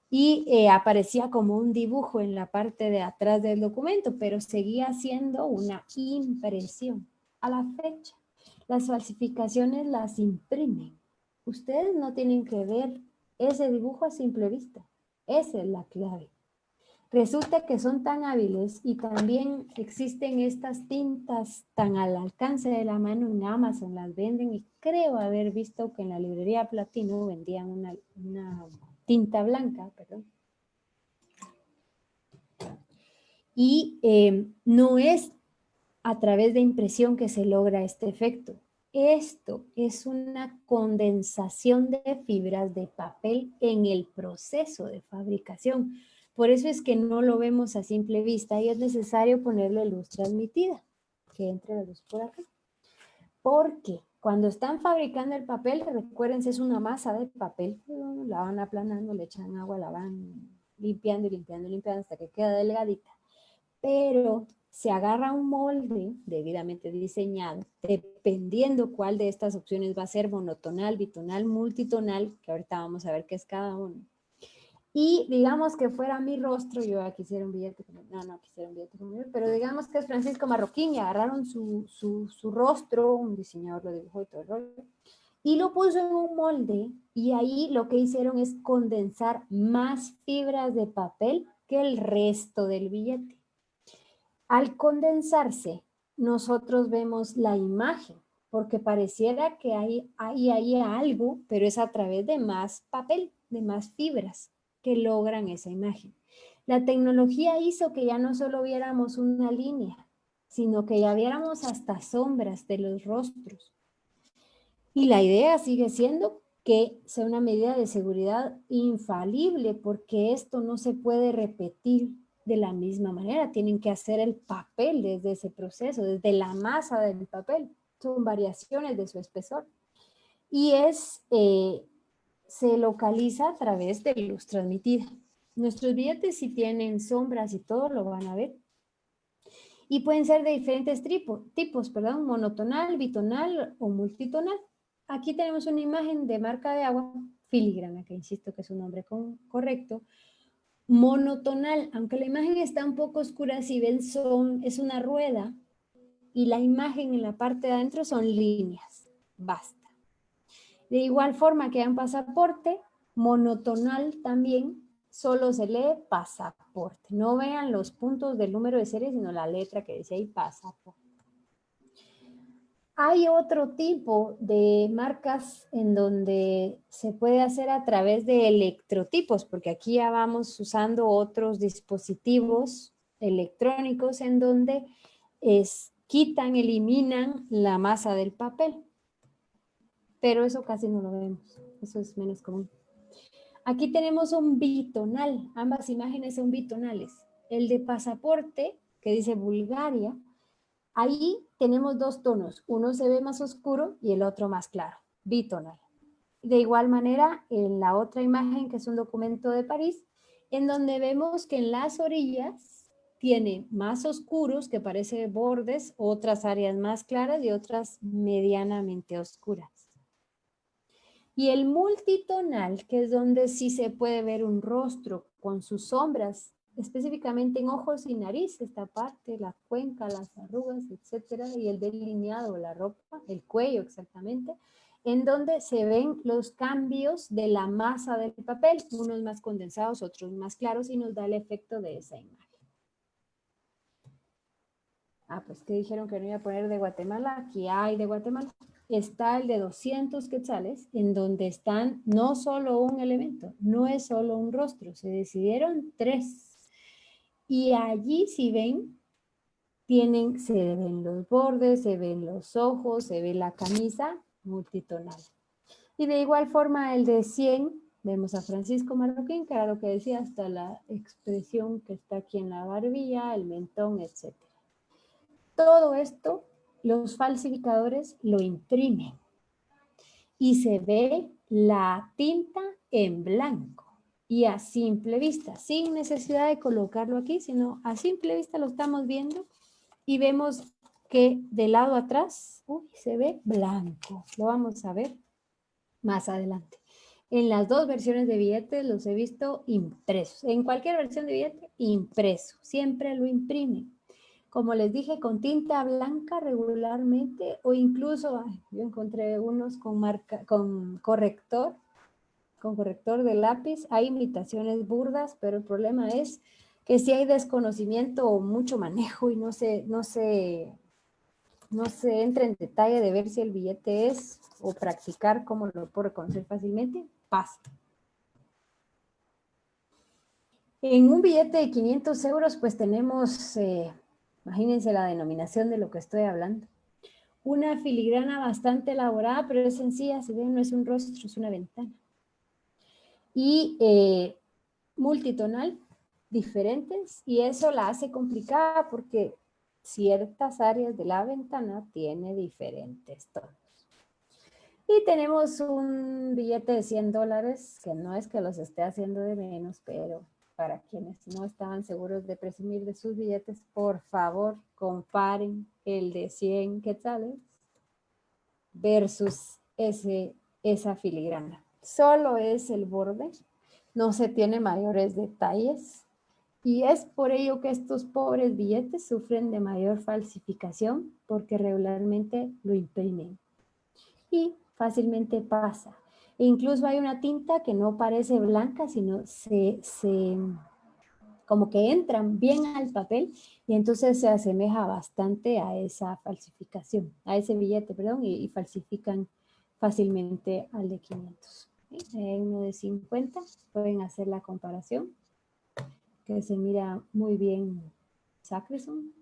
Y aparecía como un dibujo en la parte de atrás del documento, pero seguía siendo una impresión. A la fecha, las falsificaciones las imprimen. Ustedes no tienen que ver ese dibujo a simple vista. Esa es la clave. Resulta que son tan hábiles y también existen estas tintas tan al alcance de la mano en Amazon, las venden, y creo haber visto que en la librería Platino vendían una tinta blanca, perdón. Y no es a través de impresión que se logra este efecto. Esto es una condensación de fibras de papel en el proceso de fabricación. Por eso es que no lo vemos a simple vista y es necesario ponerle luz transmitida, que entre la luz por acá. Porque cuando están fabricando el papel, recuérdense, es una masa de papel, la van aplanando, le echan agua, la van limpiando y limpiando y limpiando hasta que queda delgadita. Pero se agarra un molde debidamente diseñado, dependiendo cuál de estas opciones va a ser monotonal, bitonal, multitonal, que ahorita vamos a ver qué es cada uno. Y digamos que fuera mi rostro, yo quisiera un billete, no quisiera un billete conmigo, pero digamos que es Francisco Marroquín y agarraron su rostro, un diseñador lo dibujó y todo el rollo, y lo puso en un molde, y ahí lo que hicieron es condensar más fibras de papel que el resto del billete. Al condensarse, nosotros vemos la imagen, porque pareciera que hay algo, pero es a través de más papel, de más fibras que logran esa imagen. La tecnología hizo que ya no solo viéramos una línea, sino que ya viéramos hasta sombras de los rostros. Y la idea sigue siendo que sea una medida de seguridad infalible, porque esto no se puede repetir de la misma manera. Tienen que hacer el papel desde ese proceso, desde la masa del papel. Son variaciones de su espesor. Y se localiza a través de luz transmitida. Nuestros billetes, si tienen sombras y todo, lo van a ver. Y pueden ser de diferentes tipos, monotonal, bitonal o multitonal. Aquí tenemos una imagen de marca de agua, filigrana, que insisto que es un nombre correcto. Monotonal, aunque la imagen está un poco oscura, si ven es una rueda y la imagen en la parte de adentro son líneas. Basta. De igual forma que en pasaporte, monotonal también, solo se lee pasaporte. No vean los puntos del número de serie, sino la letra que dice ahí pasaporte. Hay otro tipo de marcas en donde se puede hacer a través de electrotipos, porque aquí ya vamos usando otros dispositivos electrónicos en donde quitan, eliminan la masa del papel. Pero eso casi no lo vemos, eso es menos común. Aquí tenemos un bitonal, ambas imágenes son bitonales. El de pasaporte, que dice Bulgaria, ahí tenemos dos tonos, uno se ve más oscuro y el otro más claro, bitonal. De igual manera, en la otra imagen, que es un documento de París, en donde vemos que en las orillas tiene más oscuros, que parece bordes, otras áreas más claras y otras medianamente oscuras. Y el multitonal, que es donde sí se puede ver un rostro con sus sombras, específicamente en ojos y nariz, esta parte, la cuenca, las arrugas, etcétera, y el delineado, la ropa, el cuello exactamente, en donde se ven los cambios de la masa del papel, unos más condensados, otros más claros, y nos da el efecto de esa imagen. Pues que dijeron que no iba a poner de Guatemala, aquí hay de Guatemala. Está el de 200 quetzales, en donde están no solo un elemento, no es solo un rostro, se decidieron 3. Y allí, si ven, se ven los bordes, se ven los ojos, se ve la camisa multitonal. Y de igual forma el de 100, vemos a Francisco Marroquín, que era lo que decía, hasta la expresión que está aquí en la barbilla, el mentón, etc. Todo esto, los falsificadores lo imprimen y se ve la tinta en blanco y a simple vista, sin necesidad de colocarlo aquí, sino a simple vista lo estamos viendo y vemos que del lado atrás se ve blanco. Lo vamos a ver más adelante. En las dos versiones de billetes los he visto impresos. En cualquier versión de billete, impreso. Siempre lo imprimen. Como les dije, con tinta blanca regularmente, o incluso, yo encontré unos con corrector de lápiz. Hay imitaciones burdas, pero el problema es que si hay desconocimiento o mucho manejo y no se entra en detalle de ver si el billete es, o practicar cómo lo puedo reconocer fácilmente, pasa. En un billete de 500 euros, pues tenemos, imagínense la denominación de lo que estoy hablando. Una filigrana bastante elaborada, pero es sencilla, si ven, no es un rostro, es una ventana. Y multitonal, diferentes, y eso la hace complicada porque ciertas áreas de la ventana tiene diferentes tonos. Y tenemos un billete de $100, que no es que los esté haciendo de menos, pero para quienes no estaban seguros de presumir de sus billetes, por favor, comparen el de 100 quetzales versus esa filigrana. Solo es el borde, no se tiene mayores detalles, y es por ello que estos pobres billetes sufren de mayor falsificación, porque regularmente lo imprimen y fácilmente pasa. E incluso hay una tinta que no parece blanca, sino como que entran bien al papel, y entonces se asemeja bastante a esa falsificación, a ese billete, perdón, y falsifican fácilmente al de 500. Hay uno de 50, pueden hacer la comparación, que se mira muy bien Sacreson.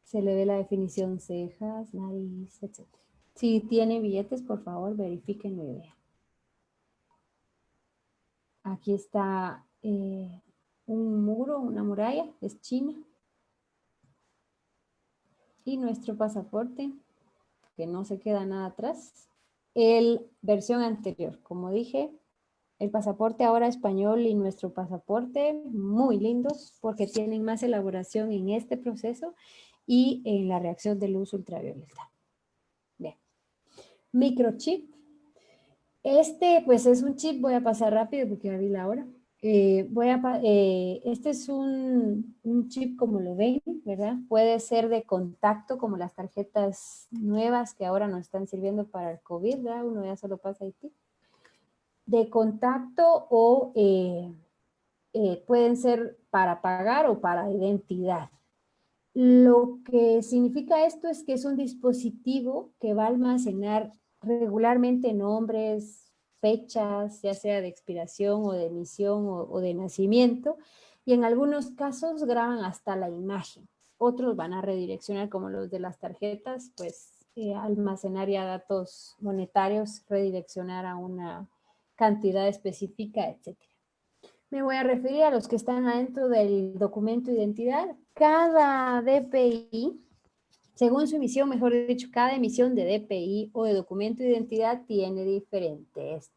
Se le ve la definición cejas, nariz, etc. Si tienen billetes, por favor, verifíquenlo y vean. Aquí está un muro, una muralla, es China. Y nuestro pasaporte, que no se queda nada atrás. Versión anterior, como dije, el pasaporte ahora español y nuestro pasaporte, muy lindos, porque tienen más elaboración en este proceso y en la reacción de luz ultravioleta. Bien. Microchip. Pues es un chip, voy a pasar rápido porque ya vi la hora. Este es un chip como lo ven, ¿verdad? Puede ser de contacto como las tarjetas nuevas que ahora nos están sirviendo para el COVID, ¿verdad? Uno ya solo pasa ahí. De contacto o pueden ser para pagar o para identidad. Lo que significa esto es que es un dispositivo que va a almacenar regularmente nombres, fechas, ya sea de expiración o de emisión o de nacimiento, y en algunos casos graban hasta la imagen. Otros van a redireccionar, como los de las tarjetas, pues almacenar ya datos monetarios, redireccionar a una cantidad específica, etc. Me voy a referir a los que están adentro del documento de identidad. Cada DPI, según su emisión, mejor dicho, cada emisión de DPI o de documento de identidad tiene diferentes.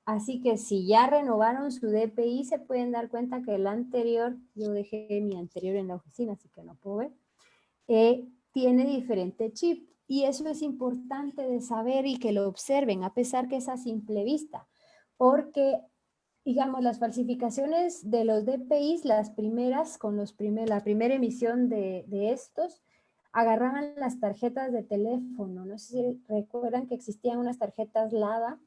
Así que si ya renovaron su DPI, se pueden dar cuenta que el anterior, yo dejé mi anterior en la oficina, así que no puedo ver, tiene diferente chip. Y eso es importante de saber y que lo observen, a pesar que es a simple vista. Porque digamos, las falsificaciones de los DPIs, las primeras, la primera emisión de estos, agarraban las tarjetas de teléfono. No sé si recuerdan que existían unas tarjetas LADA.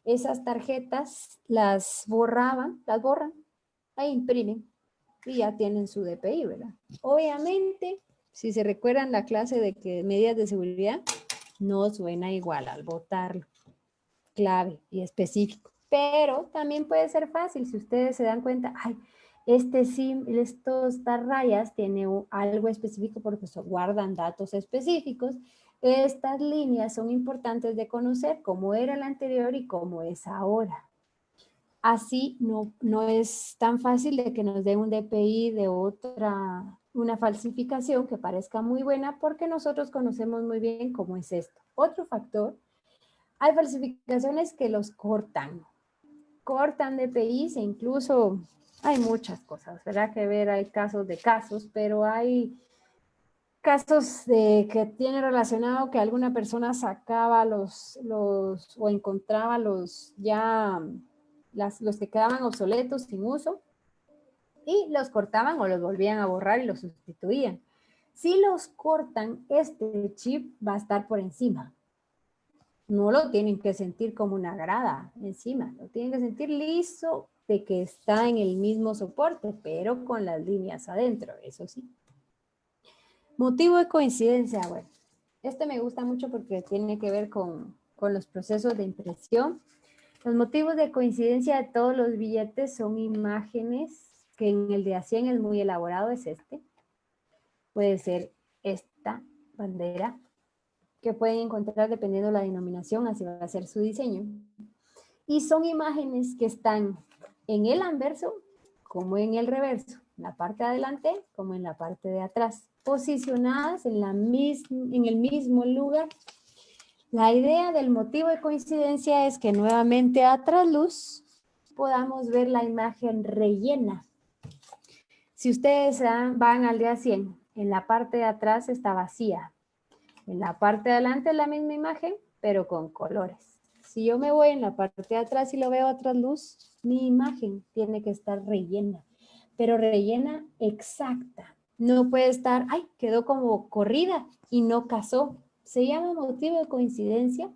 Esas tarjetas las borran, e imprimen y ya tienen su DPI, ¿verdad? Obviamente, si se recuerdan la clase de que medidas de seguridad, no suena igual al botarlo, clave y específico. Pero también puede ser fácil si ustedes se dan cuenta, ay, estas rayas tiene algo específico porque guardan datos específicos. Estas líneas son importantes de conocer cómo era la anterior y cómo es ahora. Así no es tan fácil de que nos den un DPI de una falsificación que parezca muy buena porque nosotros conocemos muy bien cómo es esto. Otro factor, hay falsificaciones que los cortan DPIs e incluso hay muchas cosas, ¿verdad? Que ver, hay casos de casos, pero hay casos que tiene relacionado que alguna persona sacaba o encontraba los que quedaban obsoletos sin uso y los cortaban o los volvían a borrar y los sustituían. Si los cortan, este chip va a estar por encima. No lo tienen que sentir como una grada encima, lo tienen que sentir liso de que está en el mismo soporte, pero con las líneas adentro, eso sí. Motivo de coincidencia, bueno, este me gusta mucho porque tiene que ver con los procesos de impresión. Los motivos de coincidencia de todos los billetes son imágenes, que en el de a 100 es muy elaborado, es este. Puede ser esta bandera, que pueden encontrar dependiendo de la denominación, así va a ser su diseño. Y son imágenes que están en el anverso como en el reverso, en la parte de adelante como en la parte de atrás, posicionadas en el mismo lugar. La idea del motivo de coincidencia es que nuevamente a trasluz podamos ver la imagen rellena. Si ustedes van al día 100, en la parte de atrás está vacía. En la parte de adelante es la misma imagen, pero con colores. Si yo me voy en la parte de atrás y lo veo a trasluz, mi imagen tiene que estar rellena, pero rellena exacta. No puede estar, ay, quedó como corrida y no casó. Se llama motivo de coincidencia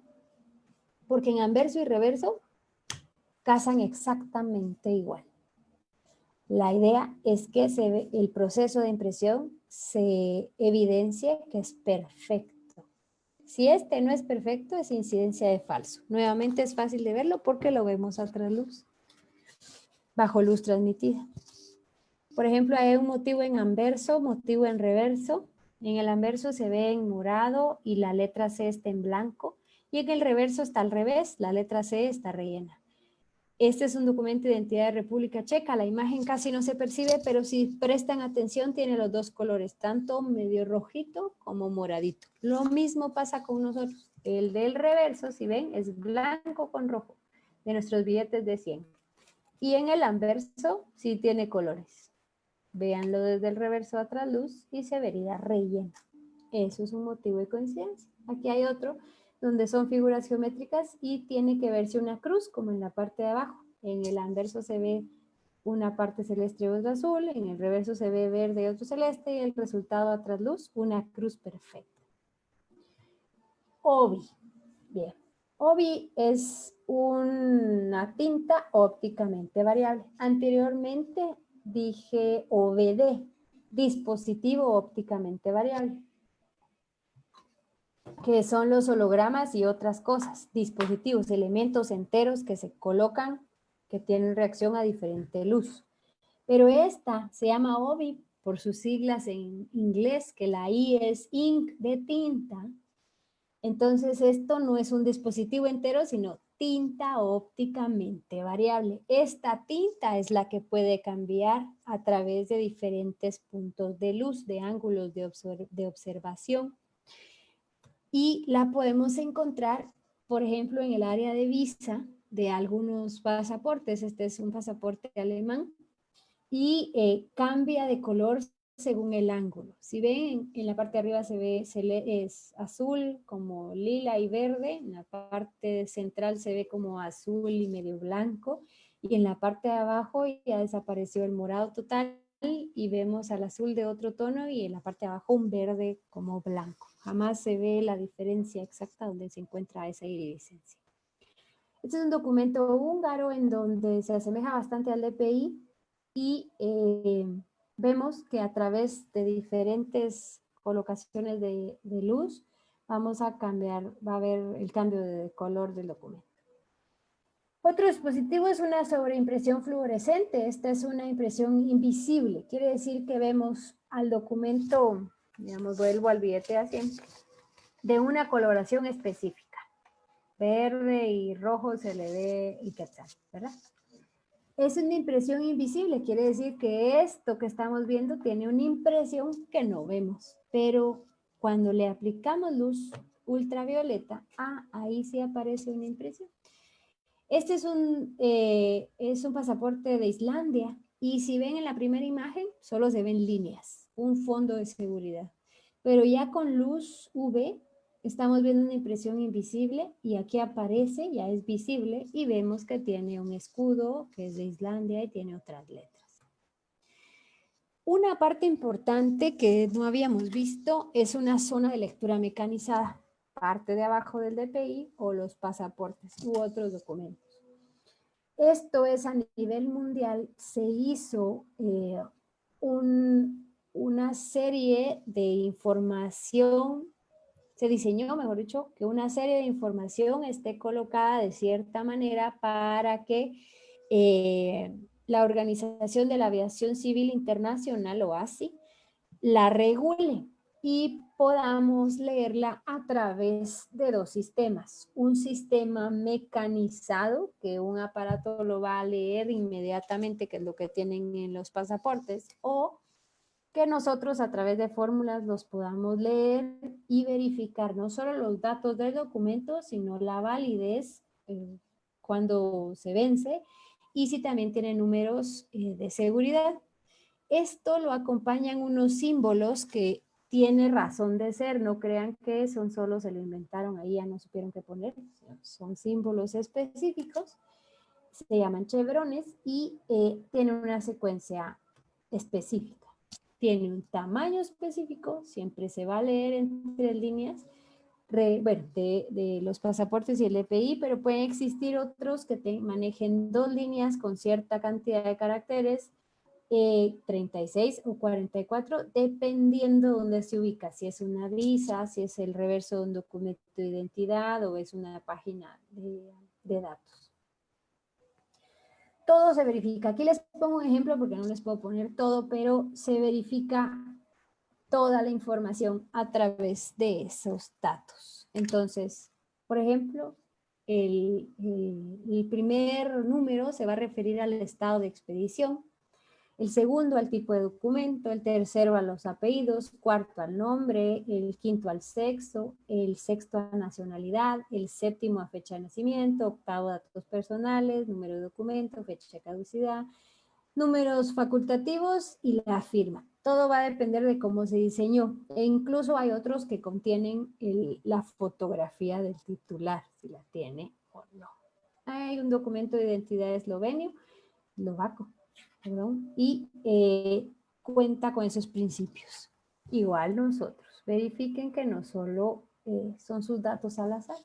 porque en anverso y reverso casan exactamente igual. La idea es que el proceso de impresión se evidencie que es perfecto. Si este no es perfecto, es incidencia de falso. Nuevamente es fácil de verlo porque lo vemos a trasluz, bajo luz transmitida. Por ejemplo, hay un motivo en anverso, motivo en reverso. En el anverso se ve en morado y la letra C está en blanco. Y en el reverso está al revés, la letra C está rellena. Este es un documento de identidad de República Checa. La imagen casi no se percibe, pero si prestan atención tiene los dos colores, tanto medio rojito como moradito. Lo mismo pasa con nosotros. El del reverso, si ven, es blanco con rojo de nuestros billetes de 100. Y en el anverso sí tiene colores. Véanlo desde el reverso a trasluz y se vería relleno. Eso es un motivo de coincidencia. Aquí hay otro donde son figuras geométricas y tiene que verse una cruz como en la parte de abajo. En el anverso se ve una parte celeste y otra azul, en el reverso se ve verde y otro celeste, y el resultado a trasluz, una cruz perfecta. OBI. Bien. OBI es una tinta ópticamente variable. Anteriormente dije OVD, dispositivo ópticamente variable, que son los hologramas y otras cosas, dispositivos, elementos enteros que se colocan, que tienen reacción a diferente luz. Pero esta se llama OBI por sus siglas en inglés, que la I es ink de tinta. Entonces esto no es un dispositivo entero, sino tinta ópticamente variable. Esta tinta es la que puede cambiar a través de diferentes puntos de luz, de ángulos de observación. Y la podemos encontrar, por ejemplo, en el área de visa de algunos pasaportes. Este es un pasaporte alemán y cambia de color según el ángulo. Si ven, en la parte de arriba se ve, es azul, como lila y verde. En la parte central se ve como azul y medio blanco. Y en la parte de abajo ya desapareció el morado total y vemos al azul de otro tono y en la parte de abajo un verde como blanco. Jamás se ve la diferencia exacta donde se encuentra esa iridiscencia. Este es un documento húngaro en donde se asemeja bastante al DPI y vemos que a través de diferentes colocaciones de luz vamos a cambiar, va a haber el cambio de color del documento. Otro dispositivo es una sobreimpresión fluorescente. Esta es una impresión invisible. Quiere decir que vemos al documento, digamos, vuelvo al billete de 100, de una coloración específica. Verde y rojo se le ve y quetzal, ¿verdad? Es una impresión invisible, quiere decir que esto que estamos viendo tiene una impresión que no vemos, pero cuando le aplicamos luz ultravioleta, ahí sí aparece una impresión. Este es un pasaporte de Islandia y si ven en la primera imagen solo se ven líneas, un fondo de seguridad, pero ya con luz UV estamos viendo una impresión invisible y aquí aparece, ya es visible y vemos que tiene un escudo que es de Islandia y tiene otras letras. Una parte importante que no habíamos visto es una zona de lectura mecanizada, parte de abajo del DPI o los pasaportes u otros documentos. Esto es a nivel mundial, se hizo una serie de información, se diseñó, mejor dicho, que una serie de información esté colocada de cierta manera para que la Organización de la Aviación Civil Internacional, o ACI, la regule y podamos leerla a través de dos sistemas. Un sistema mecanizado, que un aparato lo va a leer inmediatamente, que es lo que tienen en los pasaportes, o que nosotros a través de fórmulas los podamos leer y verificar no solo los datos del documento, sino la validez cuando se vence y si también tiene números de seguridad. Esto lo acompañan unos símbolos que tiene razón de ser, no crean que son solo se lo inventaron ahí, ya no supieron qué poner, son símbolos específicos, se llaman chevrones y tienen una secuencia específica. Tiene un tamaño específico, siempre se va a leer entre líneas, de los pasaportes y el EPI, pero pueden existir otros que manejen dos líneas con cierta cantidad de caracteres, 36 o 44, dependiendo de dónde se ubica, si es una visa, si es el reverso de un documento de identidad o es una página de datos. Todo se verifica. Aquí les pongo un ejemplo porque no les puedo poner todo, pero se verifica toda la información a través de esos datos. Entonces, por ejemplo, el primer número se va a referir al estado de expedición, el segundo al tipo de documento, el tercero a los apellidos, cuarto al nombre, el quinto al sexo, el sexto a nacionalidad, el séptimo a fecha de nacimiento, octavo a datos personales, número de documento, fecha de caducidad, números facultativos y la firma. Todo va a depender de cómo se diseñó. E incluso hay otros que contienen la fotografía del titular, si la tiene o no. Hay un documento de identidad eslovenio, eslovaco, perdón, y cuenta con esos principios. Igual nosotros, verifiquen que no solo son sus datos al azar,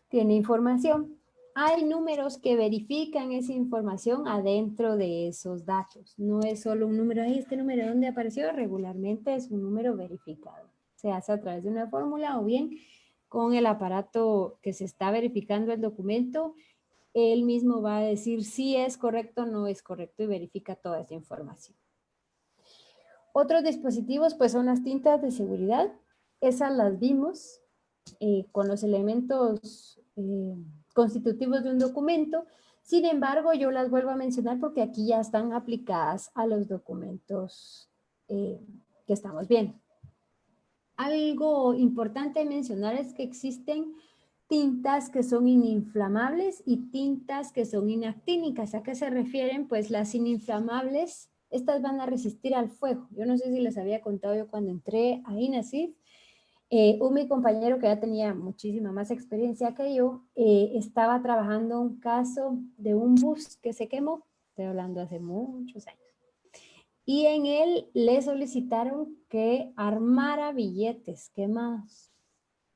tiene información. Hay números que verifican esa información adentro de esos datos. No es solo un número, ahí este número, ¿dónde apareció? Regularmente es un número verificado. Se hace a través de una fórmula o bien con el aparato que se está verificando el documento, él mismo va a decir si es correcto o no es correcto y verifica toda esa información. Otros dispositivos pues son las tintas de seguridad. Esas las vimos con los elementos constitutivos de un documento. Sin embargo, yo las vuelvo a mencionar porque aquí ya están aplicadas a los documentos que estamos viendo. Algo importante mencionar es que existen tintas que son ininflamables y tintas que son inactínicas. ¿A qué se refieren? Pues las ininflamables, estas van a resistir al fuego. Yo no sé si les había contado yo cuando entré a INASIF, mi compañero que ya tenía muchísima más experiencia que yo, estaba trabajando un caso de un bus que se quemó, estoy hablando hace muchos años, y en él le solicitaron que armara billetes quemados.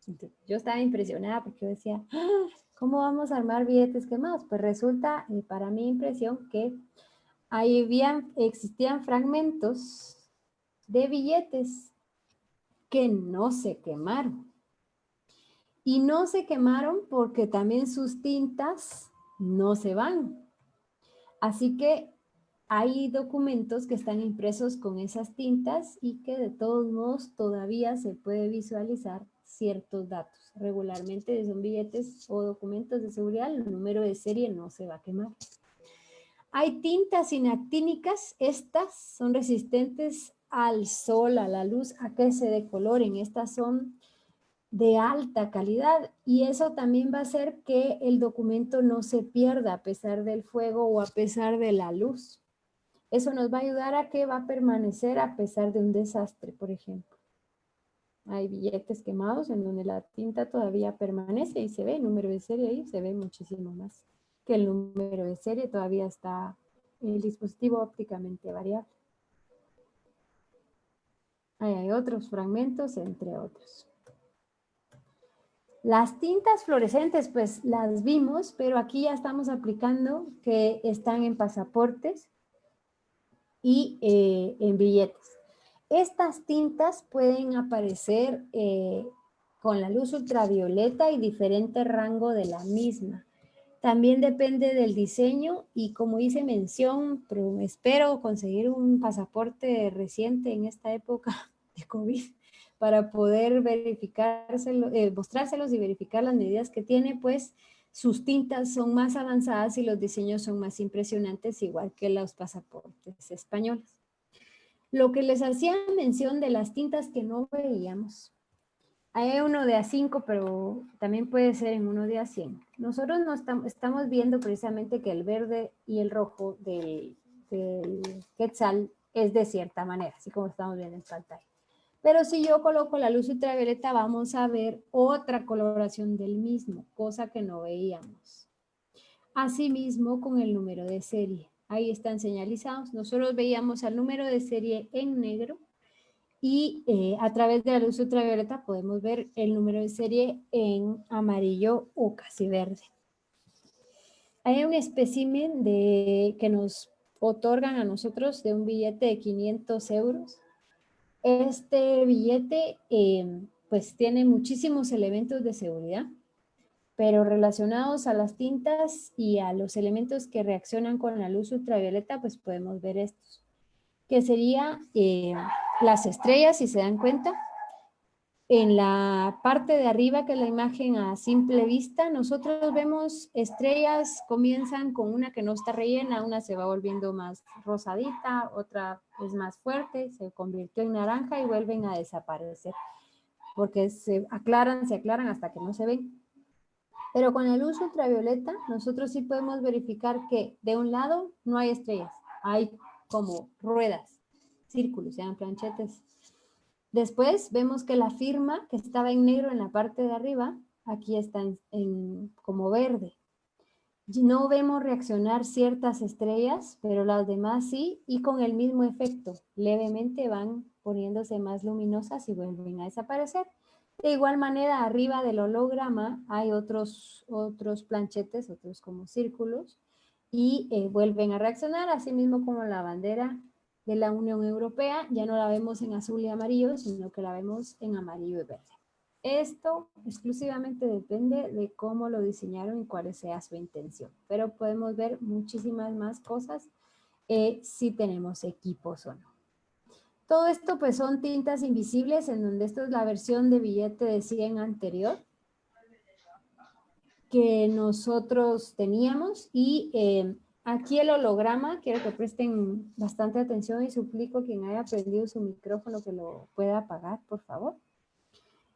Entonces, yo estaba impresionada porque yo decía, ¡ah! ¿Cómo vamos a armar billetes quemados? Pues resulta, para mi impresión, que existían fragmentos de billetes que no se quemaron. Y no se quemaron porque también sus tintas no se van. Así que hay documentos que están impresos con esas tintas y que de todos modos todavía se puede visualizar ciertos datos. Regularmente son billetes o documentos de seguridad, el número de serie no se va a quemar. Hay tintas inactínicas, estas son resistentes al sol, a la luz, a que se decoloren. Estas son de alta calidad y eso también va a hacer que el documento no se pierda a pesar del fuego o a pesar de la luz. Eso nos va a ayudar a que va a permanecer a pesar de un desastre, por ejemplo. Hay billetes quemados en donde la tinta todavía permanece y se ve el número de serie ahí, se ve muchísimo más que el número de serie, todavía está el dispositivo ópticamente variable. Ahí hay otros fragmentos, entre otros. Las tintas fluorescentes, pues las vimos, pero aquí ya estamos aplicando que están en pasaportes y en billetes. Estas tintas pueden aparecer con la luz ultravioleta y diferente rango de la misma. También depende del diseño y como hice mención, pero espero conseguir un pasaporte reciente en esta época de COVID para poder mostrárselos y verificar las medidas que tiene, pues sus tintas son más avanzadas y los diseños son más impresionantes, igual que los pasaportes españoles. Lo que les hacía mención de las tintas que no veíamos. Hay uno de A5, pero también puede ser en uno de A100. Nosotros no estamos viendo precisamente que el verde y el rojo del quetzal es de cierta manera, así como estamos viendo en pantalla. Pero si yo coloco la luz ultravioleta, vamos a ver otra coloración del mismo, cosa que no veíamos. Asimismo, con el número de serie. Ahí están señalizados. Nosotros veíamos el número de serie en negro y a través de la luz ultravioleta podemos ver el número de serie en amarillo o casi verde. Hay un espécimen que nos otorgan a nosotros de un billete de 500 euros. Este billete pues tiene muchísimos elementos de seguridad, pero relacionados a las tintas y a los elementos que reaccionan con la luz ultravioleta, pues podemos ver estos, que sería las estrellas, si se dan cuenta. En la parte de arriba, que es la imagen a simple vista, nosotros vemos estrellas, comienzan con una que no está rellena, una se va volviendo más rosadita, otra es más fuerte, se convirtió en naranja y vuelven a desaparecer, porque se aclaran hasta que no se ven. Pero con la luz ultravioleta, nosotros sí podemos verificar que de un lado no hay estrellas, hay como ruedas, círculos, sean planchetes. Después vemos que la firma que estaba en negro en la parte de arriba, aquí está como verde. no vemos reaccionar ciertas estrellas, pero las demás sí, y con el mismo efecto, levemente van poniéndose más luminosas y vuelven a desaparecer. De igual manera, arriba del holograma hay otros planchetes, otros como círculos, y vuelven a reaccionar, así mismo como la bandera de la Unión Europea, ya no la vemos en azul y amarillo, sino que la vemos en amarillo y verde. Esto exclusivamente depende de cómo lo diseñaron y cuál sea su intención, pero podemos ver muchísimas más cosas si tenemos equipos o no. Todo esto pues son tintas invisibles, en donde esto es la versión de billete de 100 anterior que nosotros teníamos, y aquí el holograma, quiero que presten bastante atención y suplico a quien haya prendido su micrófono que lo pueda apagar, por favor.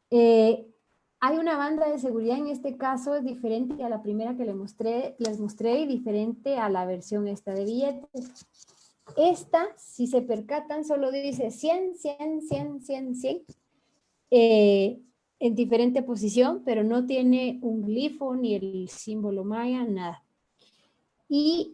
Hay una banda de seguridad, en este caso es diferente a la primera que les mostré y diferente a la versión esta de billetes. Esta, si se percatan, solo dice 100, 100, 100, 100, 100, en diferente posición, pero no tiene un glifo ni el símbolo maya, nada. Y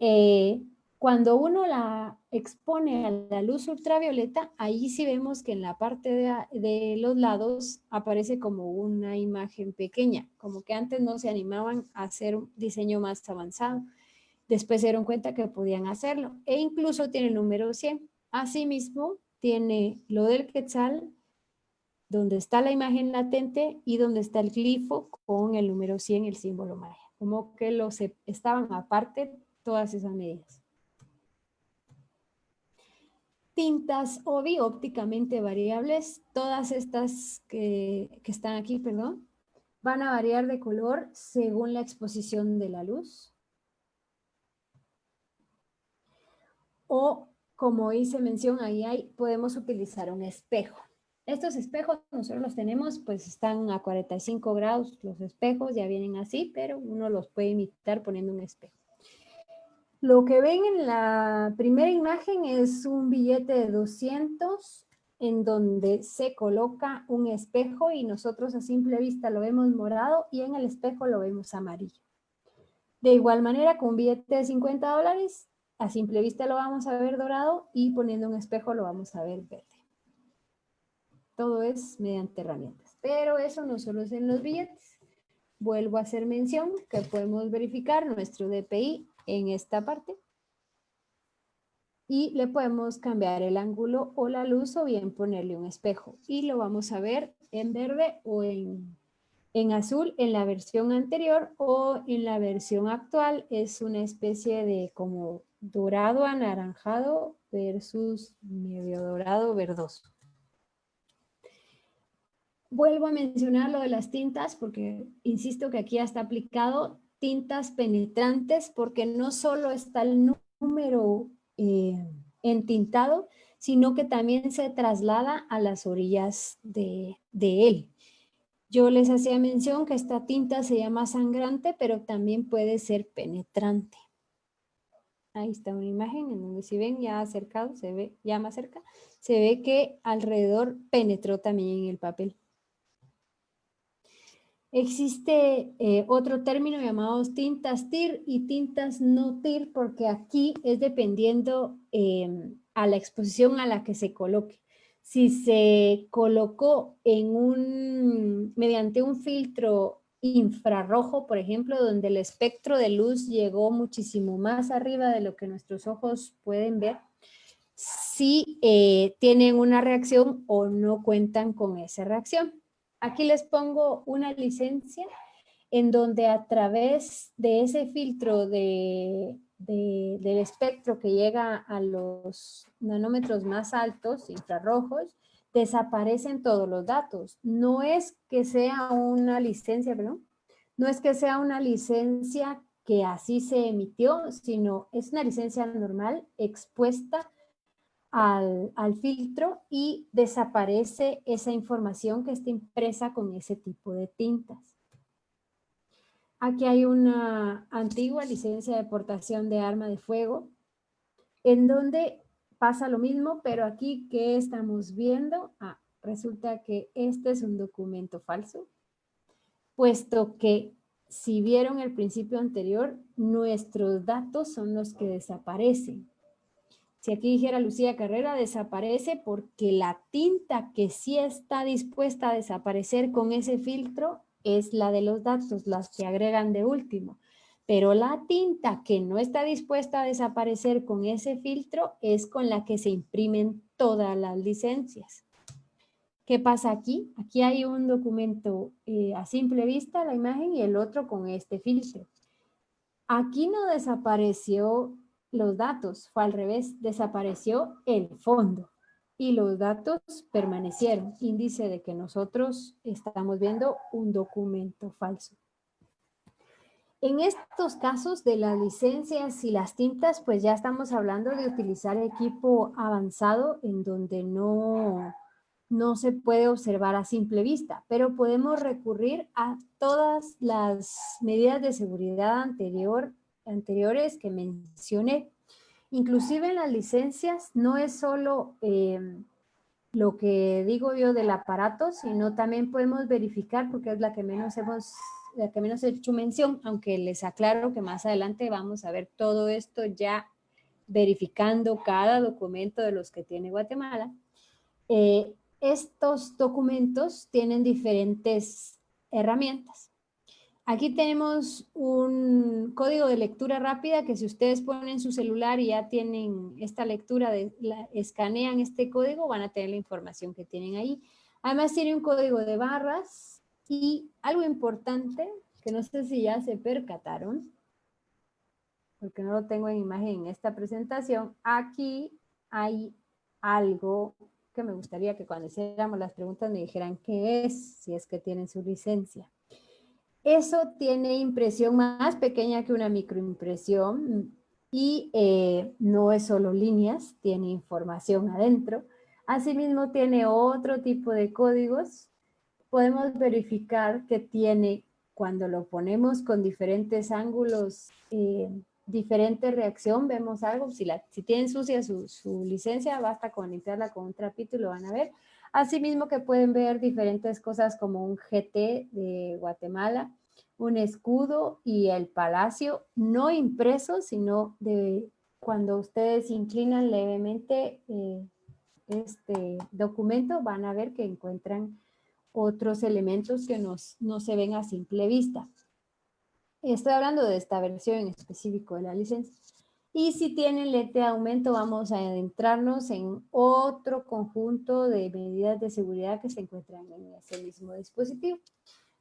cuando uno la expone a la luz ultravioleta, ahí sí vemos que en la parte de los lados aparece como una imagen pequeña, como que antes no se animaban a hacer un diseño más avanzado. Después se dieron cuenta que podían hacerlo, e incluso tiene el número 100. Asimismo, tiene lo del quetzal, donde está la imagen latente y donde está el glifo con el número 100, el símbolo maya. Como que estaban aparte todas esas medidas. Tintas OBI, ópticamente variables, todas estas que están aquí, perdón, van a variar de color según la exposición de la luz. O, como hice mención, ahí podemos utilizar un espejo. Estos espejos nosotros los tenemos, pues están a 45 grados los espejos, ya vienen así, pero uno los puede imitar poniendo un espejo. Lo que ven en la primera imagen es un billete de 200 en donde se coloca un espejo y nosotros a simple vista lo vemos morado y en el espejo lo vemos amarillo. De igual manera, con un billete de $50, a simple vista lo vamos a ver dorado y poniendo un espejo lo vamos a ver verde. Todo es mediante herramientas, pero eso no solo es en los billetes. Vuelvo a hacer mención que podemos verificar nuestro DPI en esta parte y le podemos cambiar el ángulo o la luz o bien ponerle un espejo y lo vamos a ver en verde o en azul en la versión anterior, o en la versión actual es una especie de como dorado anaranjado versus medio dorado verdoso. Vuelvo a mencionar lo de las tintas porque insisto que aquí ya está aplicado tintas penetrantes, porque no solo está el número entintado, sino que también se traslada a las orillas de él. Yo les hacía mención que esta tinta se llama sangrante, pero también puede ser penetrante. Ahí está una imagen en donde si ven ya acercado, se ve ya más cerca, se ve que alrededor penetró también en el papel. Existe otro término llamado tintas TIR y tintas no TIR, porque aquí es dependiendo a la exposición a la que se coloque. Si se colocó mediante un filtro infrarrojo, por ejemplo, donde el espectro de luz llegó muchísimo más arriba de lo que nuestros ojos pueden ver, si tienen una reacción o no cuentan con esa reacción. Aquí les pongo una licencia en donde a través de ese filtro del espectro que llega a los nanómetros más altos, infrarrojos, desaparecen todos los datos. No es que sea una licencia, perdón, no es que sea una licencia que así se emitió, sino es una licencia normal expuesta al filtro y desaparece esa información que está impresa con ese tipo de tintas. Aquí hay una antigua licencia de portación de arma de fuego, en donde pasa lo mismo, pero aquí, ¿qué estamos viendo? Resulta que este es un documento falso, puesto que si vieron el principio anterior, nuestros datos son los que desaparecen. Si aquí dijera Lucía Carrera, desaparece porque la tinta que sí está dispuesta a desaparecer con ese filtro es la de los datos, las que agregan de último. Pero la tinta que no está dispuesta a desaparecer con ese filtro es con la que se imprimen todas las licencias. ¿Qué pasa aquí? Aquí hay un documento a simple vista, la imagen, y el otro con este filtro. Aquí no desapareció los datos, fue al revés, desapareció el fondo y los datos permanecieron, índice de que nosotros estamos viendo un documento falso. En estos casos de las licencias y las tintas, pues ya estamos hablando de utilizar equipo avanzado en donde no se puede observar a simple vista, pero podemos recurrir a todas las medidas de seguridad anteriores que mencioné. Inclusive en las licencias no es solo lo que digo yo del aparato, sino también podemos verificar, porque es la que menos he hecho mención, aunque les aclaro que más adelante vamos a ver todo esto ya verificando cada documento de los que tiene Guatemala. Estos documentos tienen diferentes herramientas. Aquí tenemos un código de lectura rápida que si ustedes ponen su celular y ya tienen esta lectura, escanean este código, van a tener la información que tienen ahí. Además tiene un código de barras y algo importante que no sé si ya se percataron, porque no lo tengo en imagen en esta presentación. Aquí hay algo que me gustaría que cuando hiciéramos las preguntas me dijeran qué es, si es que tienen su licencia. Eso tiene impresión más pequeña que una microimpresión y no es solo líneas, tiene información adentro. Asimismo tiene otro tipo de códigos. Podemos verificar que tiene, cuando lo ponemos con diferentes ángulos, diferente reacción, vemos algo. Si tienen sucia su licencia, basta con limpiarla con un trapito y lo van a ver. Asimismo que pueden ver diferentes cosas como un GT de Guatemala, un escudo y el palacio, no impreso, sino de cuando ustedes inclinan levemente este documento, van a ver que encuentran otros elementos que no se ven a simple vista. Estoy hablando de esta versión en específico de la licencia. Y si tienen lente de aumento, vamos a adentrarnos en otro conjunto de medidas de seguridad que se encuentran en ese mismo dispositivo.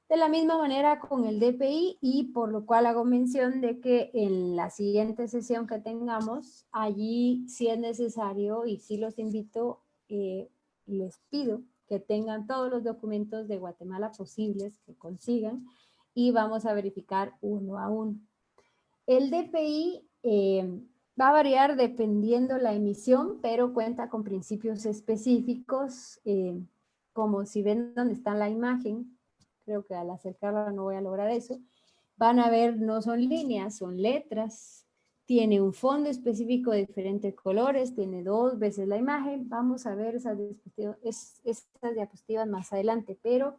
De la misma manera con el DPI, y por lo cual hago mención de que en la siguiente sesión que tengamos, allí si es necesario y si los invito, les pido que tengan todos los documentos de Guatemala posibles que consigan y vamos a verificar uno a uno. El DPI va a variar dependiendo la emisión, pero cuenta con principios específicos, como si ven dónde está la imagen, creo que al acercarla no voy a lograr eso, van a ver, no son líneas, son letras, tiene un fondo específico de diferentes colores, tiene 2 veces la imagen, vamos a ver esas diapositivas más adelante, pero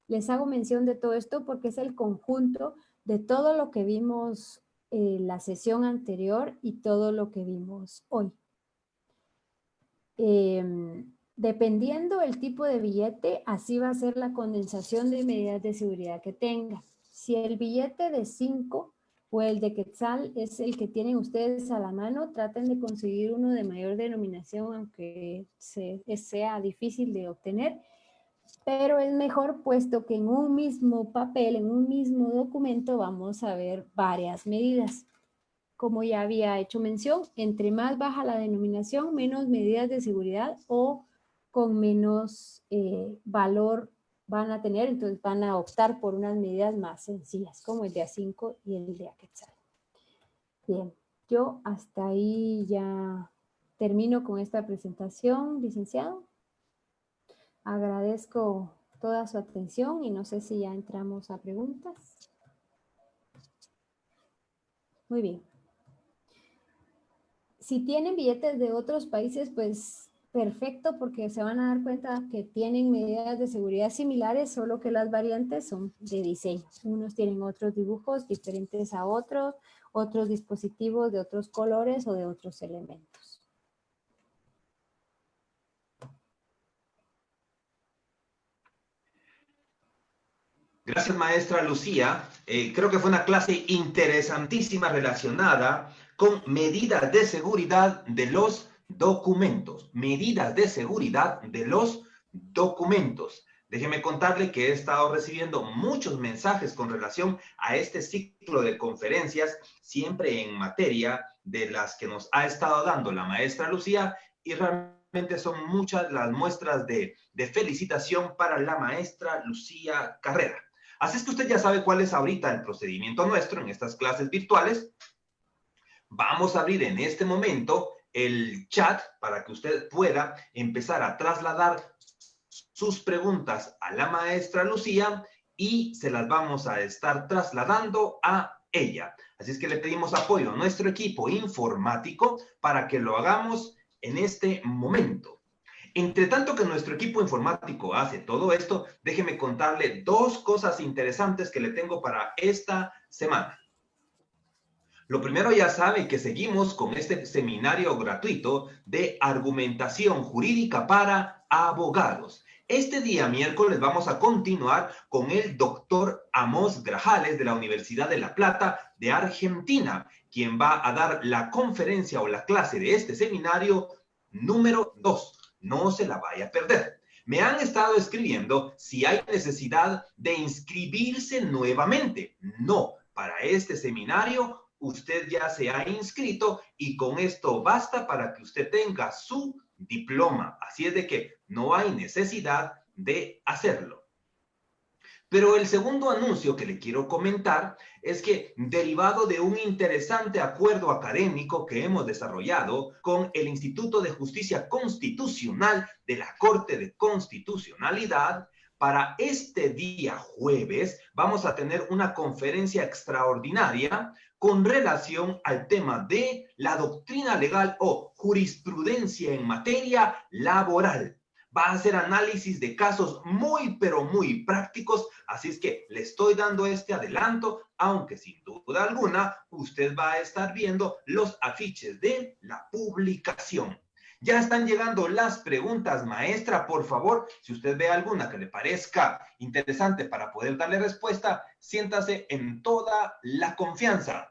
les hago mención de todo esto porque es el conjunto de todo lo que vimos la sesión anterior y todo lo que vimos hoy. Dependiendo el tipo de billete, así va a ser la condensación de medidas de seguridad que tenga. Si el billete de 5 o el de Quetzal es el que tienen ustedes a la mano, traten de conseguir uno de mayor denominación, aunque sea difícil de obtener, pero es mejor puesto que en un mismo papel, en un mismo documento, vamos a ver varias medidas. Como ya había hecho mención, entre más baja la denominación, menos medidas de seguridad o con menos valor van a tener, entonces van a optar por unas medidas más sencillas, como el de A5 y el de Quetzal. Bien, yo hasta ahí ya termino con esta presentación, licenciado. Agradezco toda su atención y no sé si ya entramos a preguntas. Muy bien. Si tienen billetes de otros países, pues perfecto porque se van a dar cuenta que tienen medidas de seguridad similares, solo que las variantes son de diseño. Unos tienen otros dibujos diferentes a otros, otros dispositivos de otros colores o de otros elementos. Gracias, maestra Lucía. Creo que fue una clase interesantísima relacionada con medidas de seguridad de los documentos. Medidas de seguridad de los documentos. Déjeme contarle que he estado recibiendo muchos mensajes con relación a este ciclo de conferencias, siempre en materia de las que nos ha estado dando la maestra Lucía, y realmente son muchas las muestras de felicitación para la maestra Lucía Carrera. Así es que usted ya sabe cuál es ahorita el procedimiento nuestro en estas clases virtuales. Vamos a abrir en este momento el chat para que usted pueda empezar a trasladar sus preguntas a la maestra Lucía y se las vamos a estar trasladando a ella. Así es que le pedimos apoyo a nuestro equipo informático para que lo hagamos en este momento. Entre tanto que nuestro equipo informático hace todo esto, déjeme contarle dos cosas interesantes que le tengo para esta semana. Lo primero, ya sabe que seguimos con este seminario gratuito de argumentación jurídica para abogados. Este día miércoles vamos a continuar con el doctor Amos Grajales de la Universidad de La Plata de Argentina, quien va a dar la conferencia o la clase de este seminario número 2. No se la vaya a perder. Me han estado escribiendo si hay necesidad de inscribirse nuevamente. No, para este seminario usted ya se ha inscrito y con esto basta para que usted tenga su diploma. Así es de que no hay necesidad de hacerlo. Pero el segundo anuncio que le quiero comentar es que, derivado de un interesante acuerdo académico que hemos desarrollado con el Instituto de Justicia Constitucional de la Corte de Constitucionalidad, para este día jueves vamos a tener una conferencia extraordinaria con relación al tema de la doctrina legal o jurisprudencia en materia laboral. Va a hacer análisis de casos muy, pero muy prácticos, así es que le estoy dando este adelanto, aunque sin duda alguna usted va a estar viendo los afiches de la publicación. Ya están llegando las preguntas, maestra, por favor, si usted ve alguna que le parezca interesante para poder darle respuesta, siéntase en toda la confianza.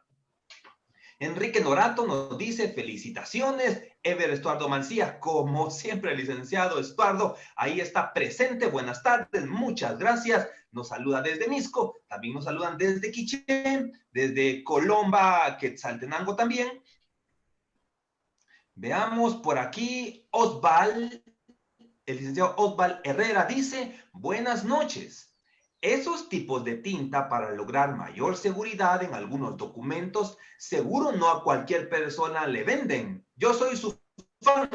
Enrique Norato nos dice felicitaciones. Ever Estuardo Mancía, como siempre, licenciado Estuardo, ahí está presente. Buenas tardes, muchas gracias. Nos saluda desde Misco, también nos saludan desde Quiché, desde Colomba, Quetzaltenango también. Veamos por aquí, Osval, el licenciado Osval Herrera dice, buenas noches. Esos tipos de tinta para lograr mayor seguridad en algunos documentos, seguro no a cualquier persona le venden. Yo soy su fan,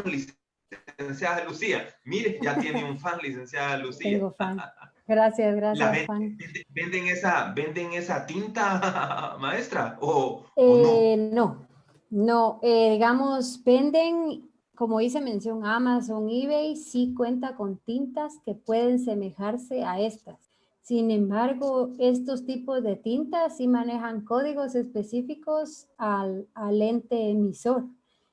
licenciada Lucía. Mire, ya tiene un fan, licenciada Lucía. Tengo fan. Gracias, gracias, fan. ¿Venden esa tinta, maestra? ¿O no? No, digamos, venden, como dice mención, Amazon, eBay, sí cuenta con tintas que pueden semejarse a estas. Sin embargo, estos tipos de tintas sí manejan códigos específicos al ente emisor.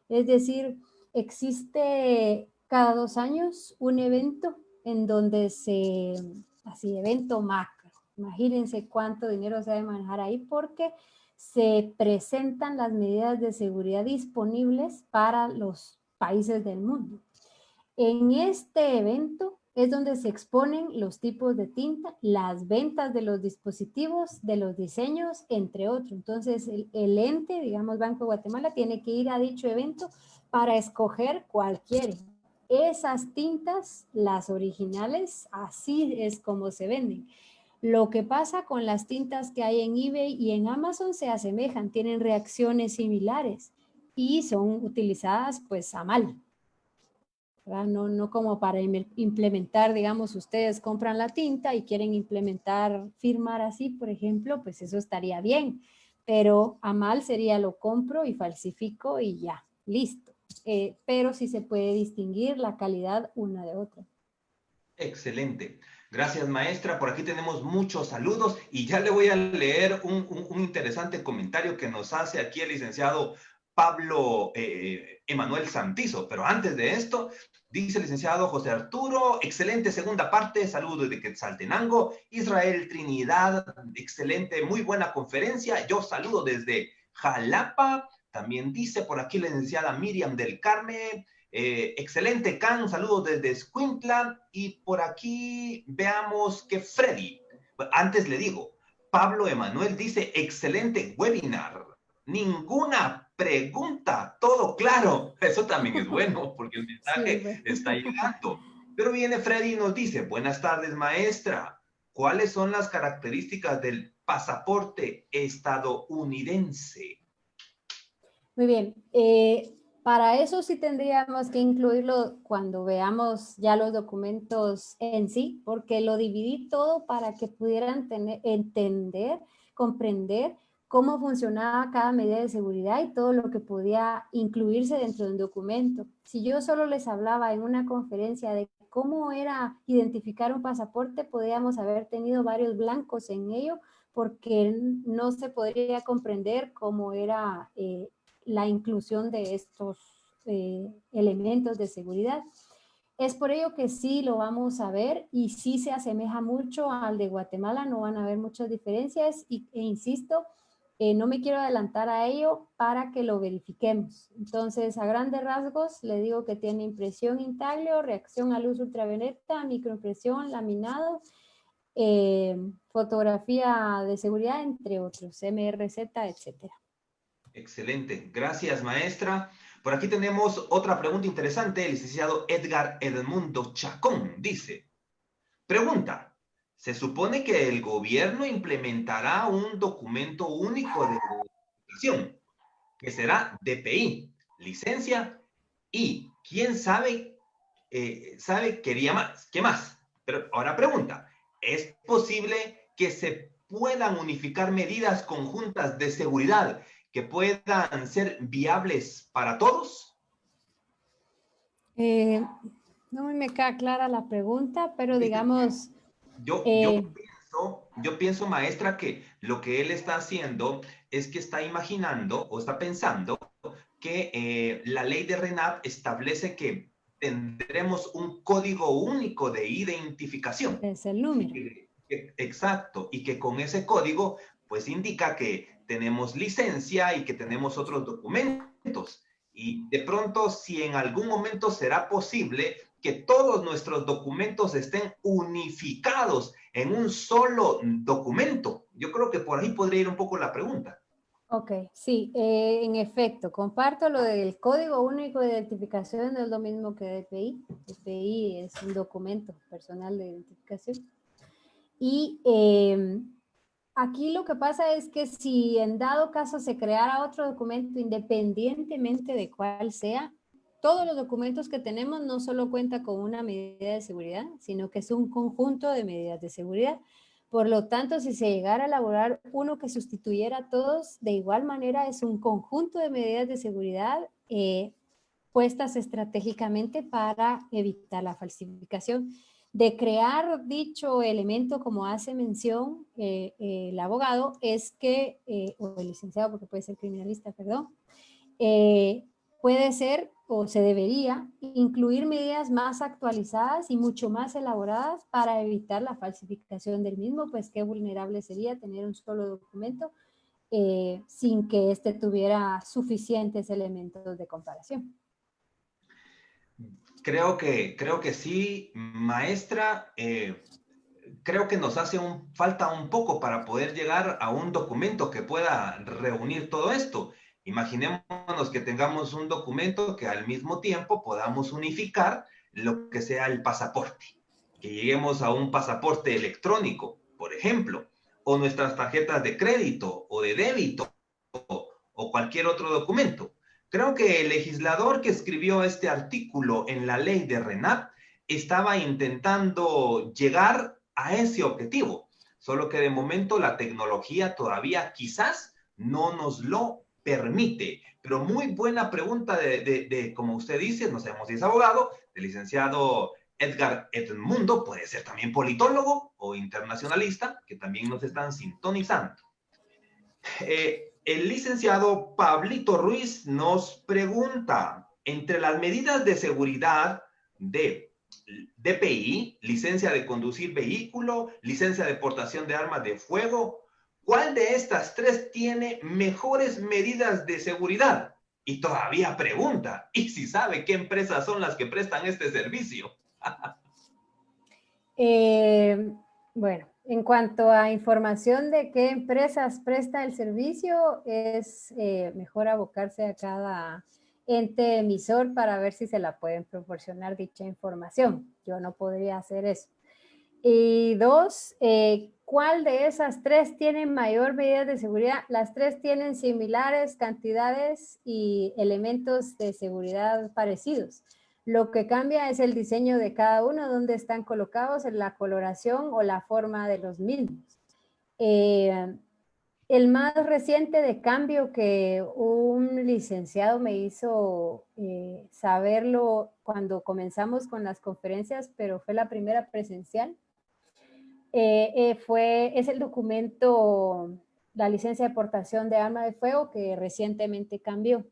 Es decir, existe cada 2 años un evento en donde así, evento macro. Imagínense cuánto dinero se debe manejar ahí porque se presentan las medidas de seguridad disponibles para los países del mundo. En este evento es donde se exponen los tipos de tinta, las ventas de los dispositivos, de los diseños, entre otros. Entonces, el ente, digamos Banco de Guatemala, tiene que ir a dicho evento para escoger cuál quiere. Esas tintas, las originales, así es como se venden. Lo que pasa con las tintas que hay en eBay y en Amazon se asemejan, tienen reacciones similares y son utilizadas pues a mal. No como para implementar, digamos, ustedes compran la tinta y quieren implementar, firmar así, por ejemplo, pues eso estaría bien, pero a mal sería lo compro y falsifico y ya, listo. pero sí se puede distinguir la calidad una de otra. Excelente. Gracias, maestra. Por aquí tenemos muchos saludos y ya le voy a leer un interesante comentario que nos hace aquí el licenciado Pablo Emanuel Santizo. Pero antes de esto, dice el licenciado José Arturo, excelente segunda parte, saludos desde Quetzaltenango, Israel Trinidad, excelente, muy buena conferencia. Yo saludo desde Jalapa. También dice por aquí la licenciada Miriam del Carmen. Excelente, Can, saludos desde Escuintla. Y por aquí veamos que Freddy, antes le digo, Pablo Emanuel dice, excelente webinar, ninguna pregunta, todo claro. Eso también es bueno, porque el mensaje Sí, bueno. está llegando. Pero viene Freddy y nos dice, buenas tardes, maestra, ¿cuáles son las características del pasaporte estadounidense? Muy bien. Para eso sí tendríamos que incluirlo cuando veamos ya los documentos en sí, porque lo dividí todo para que pudieran entender, comprender cómo funcionaba cada medida de seguridad y todo lo que podía incluirse dentro de un documento. Si yo solo les hablaba en una conferencia de cómo era identificar un pasaporte, podríamos haber tenido varios blancos en ello, porque no se podría comprender cómo era la inclusión de estos elementos de seguridad. Es por ello que sí lo vamos a ver y sí se asemeja mucho al de Guatemala, no van a haber muchas diferencias e insisto, no me quiero adelantar a ello para que lo verifiquemos. Entonces, a grandes rasgos, le digo que tiene impresión intaglio, reacción a luz ultravioleta, microimpresión, laminado, fotografía de seguridad, entre otros, MRZ, etcétera. Excelente. Gracias, maestra. Por aquí tenemos otra pregunta interesante. El licenciado Edgar Edmundo Chacón dice, pregunta, ¿se supone que el gobierno implementará un documento único de identificación que será DPI, licencia y quién sabe, quería más? ¿Qué más? Pero ahora pregunta, ¿es posible que se puedan unificar medidas conjuntas de seguridad que puedan ser viables para todos? No me queda clara la pregunta, pero Fíjese, digamos... yo pienso, maestra, que lo que él está haciendo es que está imaginando o está pensando que la ley de RENAP establece que tendremos un código único de identificación. Es el número. Exacto, y que con ese código pues indica que tenemos licencia y que tenemos otros documentos. Y de pronto, si en algún momento será posible que todos nuestros documentos estén unificados en un solo documento. Yo creo que por ahí podría ir un poco la pregunta. Ok, sí, en efecto, comparto lo del Código Único de Identificación, no es lo mismo que DPI. DPI es un documento personal de identificación. Y aquí lo que pasa es que si en dado caso se creara otro documento, independientemente de cuál sea, todos los documentos que tenemos no solo cuenta con una medida de seguridad, sino que es un conjunto de medidas de seguridad. Por lo tanto, si se llegara a elaborar uno que sustituyera a todos, de igual manera es un conjunto de medidas de seguridad puestas estratégicamente para evitar la falsificación. De crear dicho elemento, como hace mención el abogado, es que, o el licenciado, porque puede ser criminalista, perdón, puede ser o se debería incluir medidas más actualizadas y mucho más elaboradas para evitar la falsificación del mismo, pues qué vulnerable sería tener un solo documento sin que éste tuviera suficientes elementos de comparación. Creo que sí, maestra. Creo que nos hace falta un poco para poder llegar a un documento que pueda reunir todo esto. Imaginémonos que tengamos un documento que al mismo tiempo podamos unificar lo que sea el pasaporte, que lleguemos a un pasaporte electrónico, por ejemplo, o nuestras tarjetas de crédito o de débito o cualquier otro documento. Creo que el legislador que escribió este artículo en la ley de RENAP estaba intentando llegar a ese objetivo, solo que de momento la tecnología todavía quizás no nos lo permite. Pero muy buena pregunta como usted dice, no sabemos si es abogado, del licenciado Edgar Edmundo, puede ser también politólogo o internacionalista, que también nos están sintonizando. El licenciado Pablito Ruiz nos pregunta, entre las medidas de seguridad de DPI, licencia de conducir vehículo, licencia de portación de armas de fuego, ¿cuál de estas tres tiene mejores medidas de seguridad? Y todavía pregunta, ¿y si sabe qué empresas son las que prestan este servicio? Bueno, en cuanto a información de qué empresas presta el servicio, es mejor abocarse a cada ente emisor para ver si se la pueden proporcionar dicha información. Yo no podría hacer eso. Y dos, ¿cuál de esas tres tiene mayor medida de seguridad? Las tres tienen similares cantidades y elementos de seguridad parecidos. Lo que cambia es el diseño de cada uno, donde están colocados, en la coloración o la forma de los mismos. El más reciente de cambio que un licenciado me hizo saberlo cuando comenzamos con las conferencias, pero fue la primera presencial, es el documento, la licencia de portación de arma de fuego, que recientemente cambió,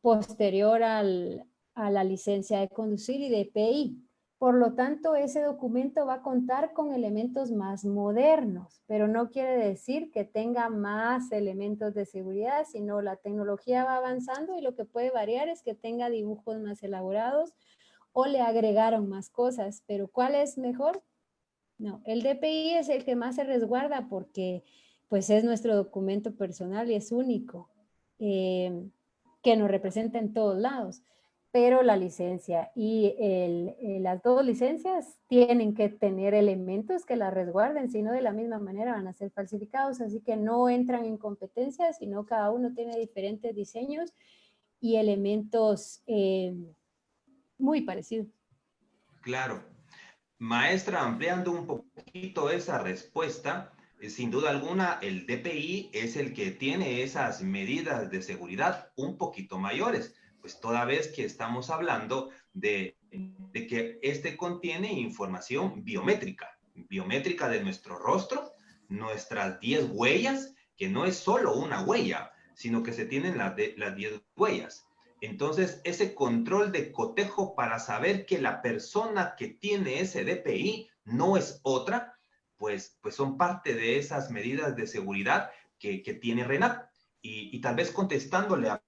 posterior a la licencia de conducir y de PI. Por lo tanto, ese documento va a contar con elementos más modernos, pero no quiere decir que tenga más elementos de seguridad, sino la tecnología va avanzando y lo que puede variar es que tenga dibujos más elaborados o le agregaron más cosas. Pero ¿cuál es mejor? No, el DPI es el que más se resguarda porque pues es nuestro documento personal y es único, que nos representa en todos lados. Pero la licencia y las dos licencias tienen que tener elementos que la resguarden, si no de la misma manera van a ser falsificados, así que no entran en competencia, sino cada uno tiene diferentes diseños y elementos muy parecidos. Claro. Maestra, ampliando un poquito esa respuesta, sin duda alguna el DPI es el que tiene esas medidas de seguridad un poquito mayores, pues toda vez que estamos hablando de que este contiene información biométrica de nuestro rostro, nuestras 10 huellas, que no es solo una huella, sino que se tienen las 10 huellas. Entonces, ese control de cotejo para saber que la persona que tiene ese DPI no es otra, pues son parte de esas medidas de seguridad que tiene RENAP. Y tal vez contestándole a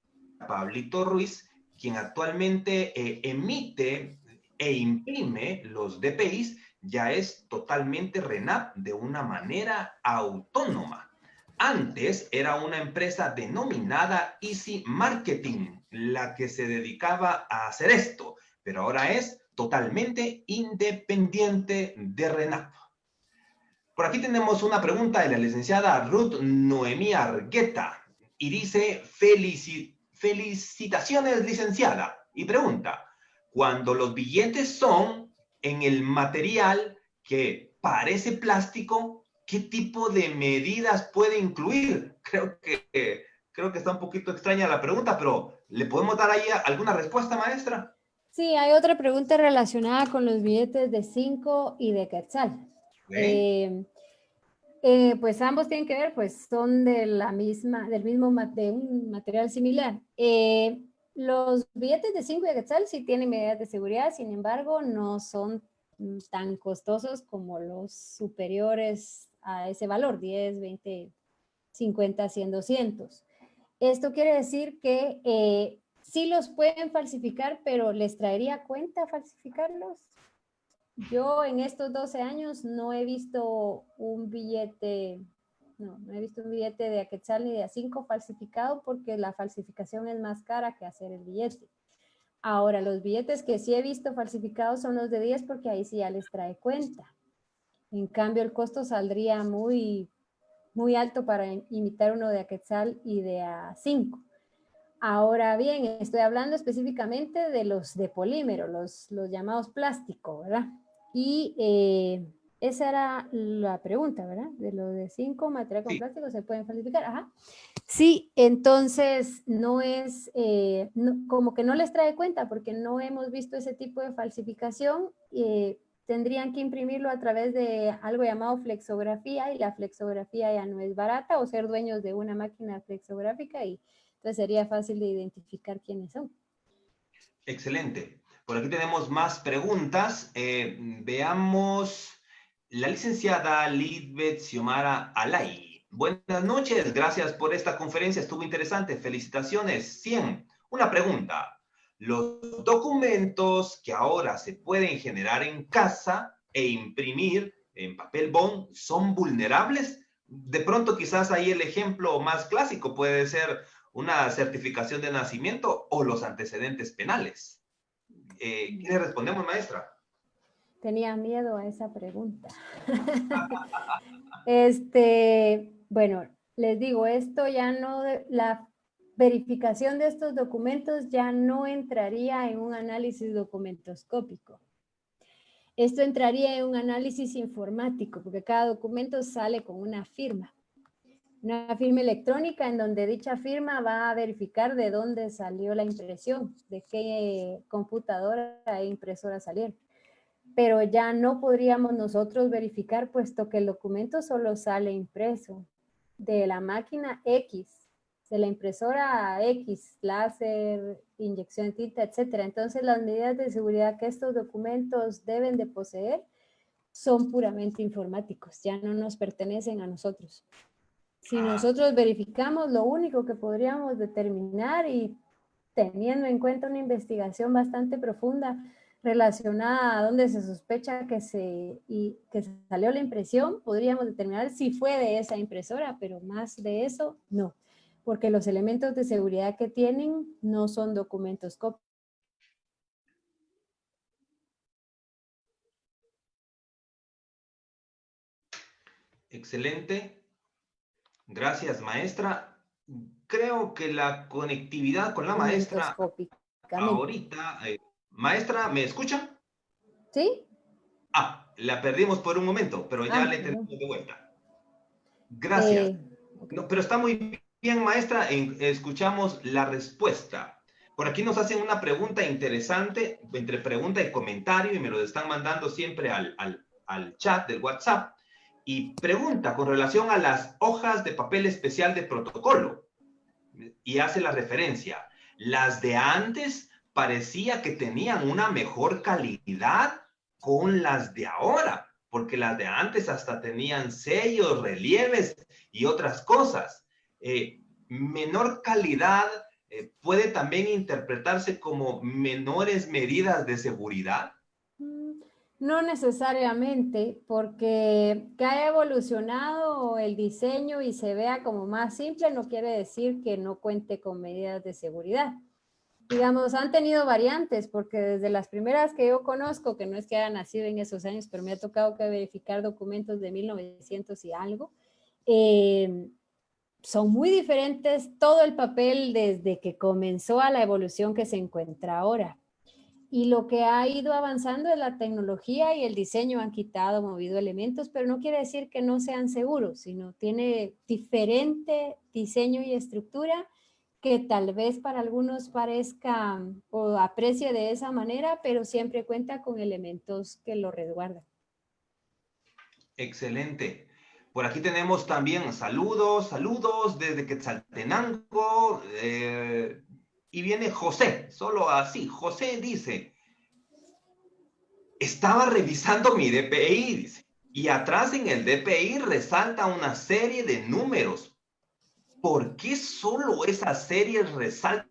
Pablito Ruiz, quien actualmente emite e imprime los DPIs, ya es totalmente RENAP de una manera autónoma. Antes era una empresa denominada Easy Marketing la que se dedicaba a hacer esto, pero ahora es totalmente independiente de RENAP. Por aquí tenemos una pregunta de la licenciada Ruth Noemí Argueta y dice, felicitaciones licenciada, y pregunta, cuando los billetes son en el material que parece plástico, ¿qué tipo de medidas puede incluir? Creo que está un poquito extraña la pregunta, pero ¿le podemos dar ahí alguna respuesta, maestra? Sí, hay otra pregunta relacionada con los billetes de 5 y de Quetzal. ¿Okay? Pues ambos tienen que ver, pues son de un material similar. Los billetes de 5 y de Quetzal sí tienen medidas de seguridad, sin embargo, no son tan costosos como los superiores a ese valor, 10, 20, 50, 100, 200. Esto quiere decir que sí los pueden falsificar, pero ¿les traería cuenta falsificarlos? Yo en estos 12 años no he visto un billete, no he visto un billete de Quetzal ni de A5 falsificado porque la falsificación es más cara que hacer el billete. Ahora, los billetes que sí he visto falsificados son los de 10 porque ahí sí ya les trae cuenta. En cambio, el costo saldría muy, muy alto para imitar uno de Quetzal y de A5. Ahora bien, estoy hablando específicamente de los de polímero, los llamados plástico, ¿verdad? Y Esa era la pregunta, ¿verdad? De lo de 5 material con Sí. plástico se pueden falsificar. Ajá. Sí, entonces no es, como que no les trae cuenta porque no hemos visto ese tipo de falsificación. Tendrían que imprimirlo a través de algo llamado flexografía y la flexografía ya no es barata o ser dueños de una máquina flexográfica y entonces sería fácil de identificar quiénes son. Excelente. Por aquí tenemos más preguntas. Veamos la licenciada Lidbeth Xiomara Alay. Buenas noches, gracias por esta conferencia, estuvo interesante, felicitaciones. 100. Una pregunta. ¿Los documentos que ahora se pueden generar en casa e imprimir en papel bond son vulnerables? De pronto quizás ahí el ejemplo más clásico puede ser una certificación de nacimiento o los antecedentes penales. ¿Qué le respondemos, maestra? Tenía miedo a esa pregunta. Bueno, les digo, esto ya no, la verificación de estos documentos ya no entraría en un análisis documentoscópico. Esto entraría en un análisis informático, porque cada documento sale con una firma electrónica en donde dicha firma va a verificar de dónde salió la impresión, de qué computadora e impresora salieron. Pero ya no podríamos nosotros verificar puesto que el documento solo sale impreso de la máquina X, de la impresora X, láser, inyección de tinta, etcétera. Entonces las medidas de seguridad que estos documentos deben de poseer son puramente informáticos, ya no nos pertenecen a nosotros. Si nosotros verificamos, lo único que podríamos determinar y teniendo en cuenta una investigación bastante profunda relacionada a donde se sospecha que que salió la impresión, podríamos determinar si fue de esa impresora, pero más de eso, no, porque los elementos de seguridad que tienen no son documentos copia. Excelente. Gracias, maestra. Creo que la conectividad con la maestra ahorita... maestra, ¿me escucha? ¿Sí? La perdimos por un momento, pero ya le tenemos de vuelta. Gracias. Okay. No, pero está muy bien, maestra. Escuchamos la respuesta. Por aquí nos hacen una pregunta interesante, entre pregunta y comentario, y me lo están mandando siempre al chat del WhatsApp. Y pregunta con relación a las hojas de papel especial de protocolo. Y hace la referencia. Las de antes parecía que tenían una mejor calidad con las de ahora, porque las de antes hasta tenían sellos, relieves y otras cosas. Menor calidad puede también interpretarse como menores medidas de seguridad. No necesariamente, porque que haya evolucionado el diseño y se vea como más simple no quiere decir que no cuente con medidas de seguridad. Digamos, han tenido variantes, porque desde las primeras que yo conozco, que no es que haya nacido en esos años, pero me ha tocado que verificar documentos de 1900 y algo, son muy diferentes todo el papel desde que comenzó a la evolución que se encuentra ahora. Y lo que ha ido avanzando es la tecnología y el diseño han quitado, movido elementos, pero no quiere decir que no sean seguros, sino tiene diferente diseño y estructura que tal vez para algunos parezca o aprecie de esa manera, pero siempre cuenta con elementos que lo resguardan. Excelente. Por aquí tenemos también saludos desde Quetzaltenango. Y viene José, solo así. José dice, estaba revisando mi DPI, dice, y atrás en el DPI resalta una serie de números. ¿Por qué solo esa serie resalta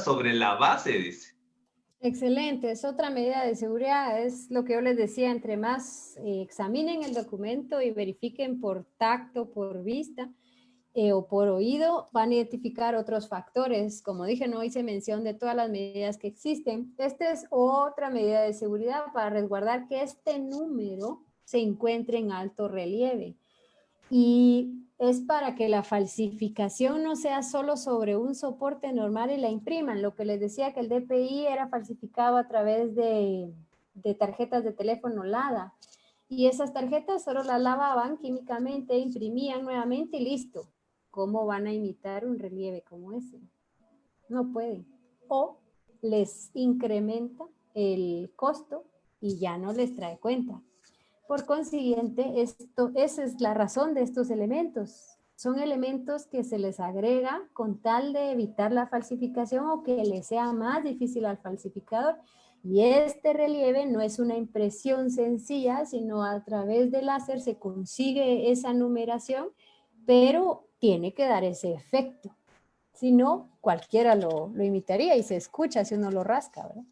sobre la base? Dice. Excelente, es otra medida de seguridad, es lo que yo les decía, entre más examinen el documento y verifiquen por tacto, por vista o por oído, van a identificar otros factores. Como dije, no hice mención de todas las medidas que existen. Esta es otra medida de seguridad para resguardar que este número se encuentre en alto relieve. Y es para que la falsificación no sea solo sobre un soporte normal y la impriman. Lo que les decía que el DPI era falsificado a través de tarjetas de teléfono LADA. Y esas tarjetas solo las lavaban químicamente, imprimían nuevamente y listo. ¿Cómo van a imitar un relieve como ese? No pueden. O les incrementa el costo y ya no les trae cuenta. Por consiguiente, esa es la razón de estos elementos. Son elementos que se les agrega con tal de evitar la falsificación o que le sea más difícil al falsificador. Y este relieve no es una impresión sencilla, sino a través del láser se consigue esa numeración, pero tiene que dar ese efecto. Si no, cualquiera lo imitaría y se escucha si uno lo rasca, ¿verdad?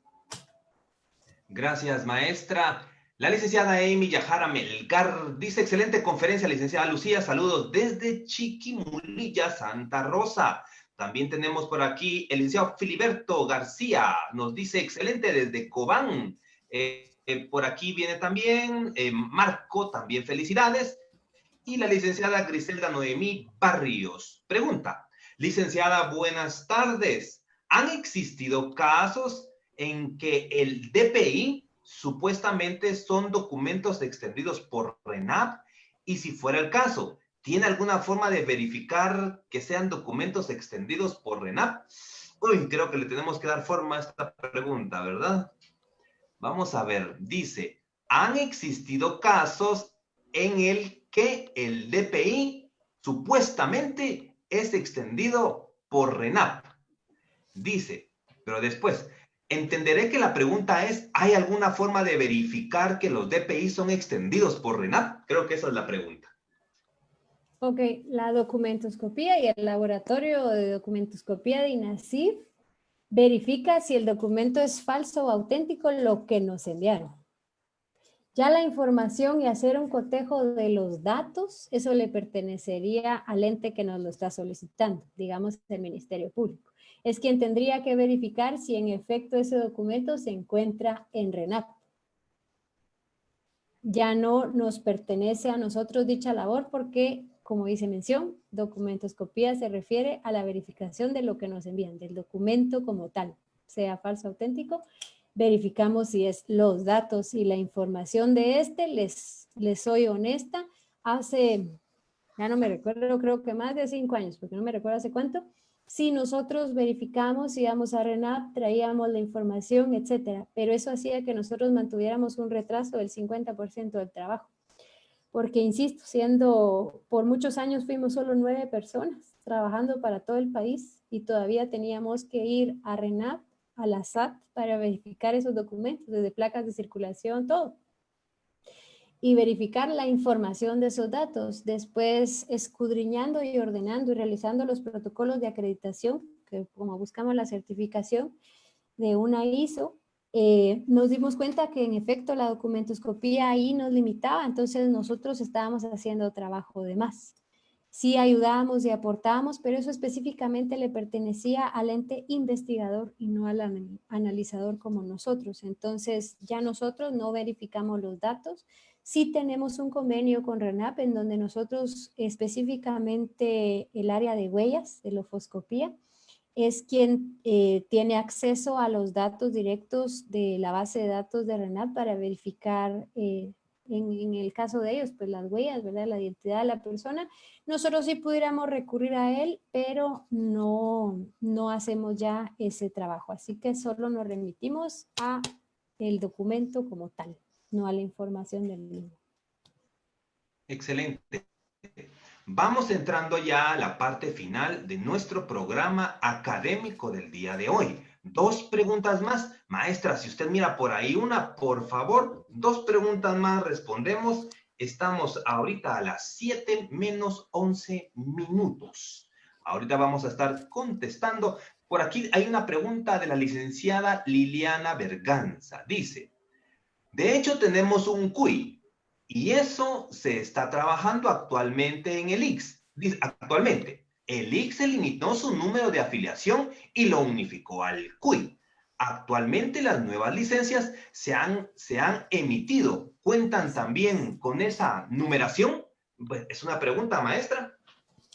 Gracias, maestra. La licenciada Amy Yajara Melgar dice, excelente conferencia, licenciada Lucía. Saludos desde Chiquimulilla, Santa Rosa. También tenemos por aquí el licenciado Filiberto García. Nos dice, excelente desde Cobán. Por aquí viene también Marco, también felicidades. Y la licenciada Griselda Noemí Barrios. Pregunta, licenciada, buenas tardes. ¿Han existido casos en que el DPI supuestamente son documentos extendidos por RENAP? Y si fuera el caso, ¿tiene alguna forma de verificar que sean documentos extendidos por RENAP? Uy, creo que le tenemos que dar forma a esta pregunta, ¿verdad? Vamos a ver, dice, ¿han existido casos en el que el DPI supuestamente es extendido por RENAP? Dice, pero después, entenderé que la pregunta es, ¿hay alguna forma de verificar que los DPI son extendidos por RENAP? Creo que esa es la pregunta. Ok, la documentoscopía y el laboratorio de documentoscopía de INASIF verifica si el documento es falso o auténtico lo que nos enviaron. Ya la información y hacer un cotejo de los datos, eso le pertenecería al ente que nos lo está solicitando, digamos el Ministerio Público. Es quien tendría que verificar si en efecto ese documento se encuentra en RENAP. Ya no nos pertenece a nosotros dicha labor porque, como dice mención, documentoscopía se refiere a la verificación de lo que nos envían, del documento como tal, sea falso o auténtico. Verificamos si es los datos y la información de este, les soy honesta, hace, ya no me recuerdo, creo que más de 5 años, porque no me recuerdo hace cuánto, si nosotros verificamos, íbamos a RENAP, traíamos la información, etcétera, pero eso hacía que nosotros mantuviéramos un retraso del 50% del trabajo, porque insisto, por muchos años fuimos solo 9 personas trabajando para todo el país y todavía teníamos que ir a RENAP, a la SAT, para verificar esos documentos, desde placas de circulación, todo. Y verificar la información de esos datos. Después, escudriñando y ordenando y realizando los protocolos de acreditación, que como buscamos la certificación de una ISO, nos dimos cuenta que en efecto la documentoscopía ahí nos limitaba, entonces nosotros estábamos haciendo trabajo de más. Sí ayudábamos y aportábamos, pero eso específicamente le pertenecía al ente investigador y no al analizador como nosotros. Entonces ya nosotros no verificamos los datos. Sí tenemos un convenio con RENAP en donde nosotros específicamente el área de huellas, de lofoscopía, es quien tiene acceso a los datos directos de la base de datos de RENAP para verificar en el caso de ellos, pues las huellas, ¿verdad? La identidad de la persona. Nosotros sí pudiéramos recurrir a él, pero no hacemos ya ese trabajo. Así que solo nos remitimos a el documento como tal, no a la información del mismo. Excelente. Vamos entrando ya a la parte final de nuestro programa académico del día de hoy. 2 preguntas más. Maestra, si usted mira por ahí una, por favor, 2 preguntas más respondemos. Estamos ahorita a las 7 menos 11 minutos. Ahorita vamos a estar contestando. Por aquí hay una pregunta de la licenciada Liliana Berganza. Dice, de hecho tenemos un CUI y eso se está trabajando actualmente en el ICS. Dice, actualmente, el ICS eliminó su número de afiliación y lo unificó al CUI. Actualmente las nuevas licencias se han emitido. ¿Cuentan también con esa numeración? Pues es una pregunta, maestra.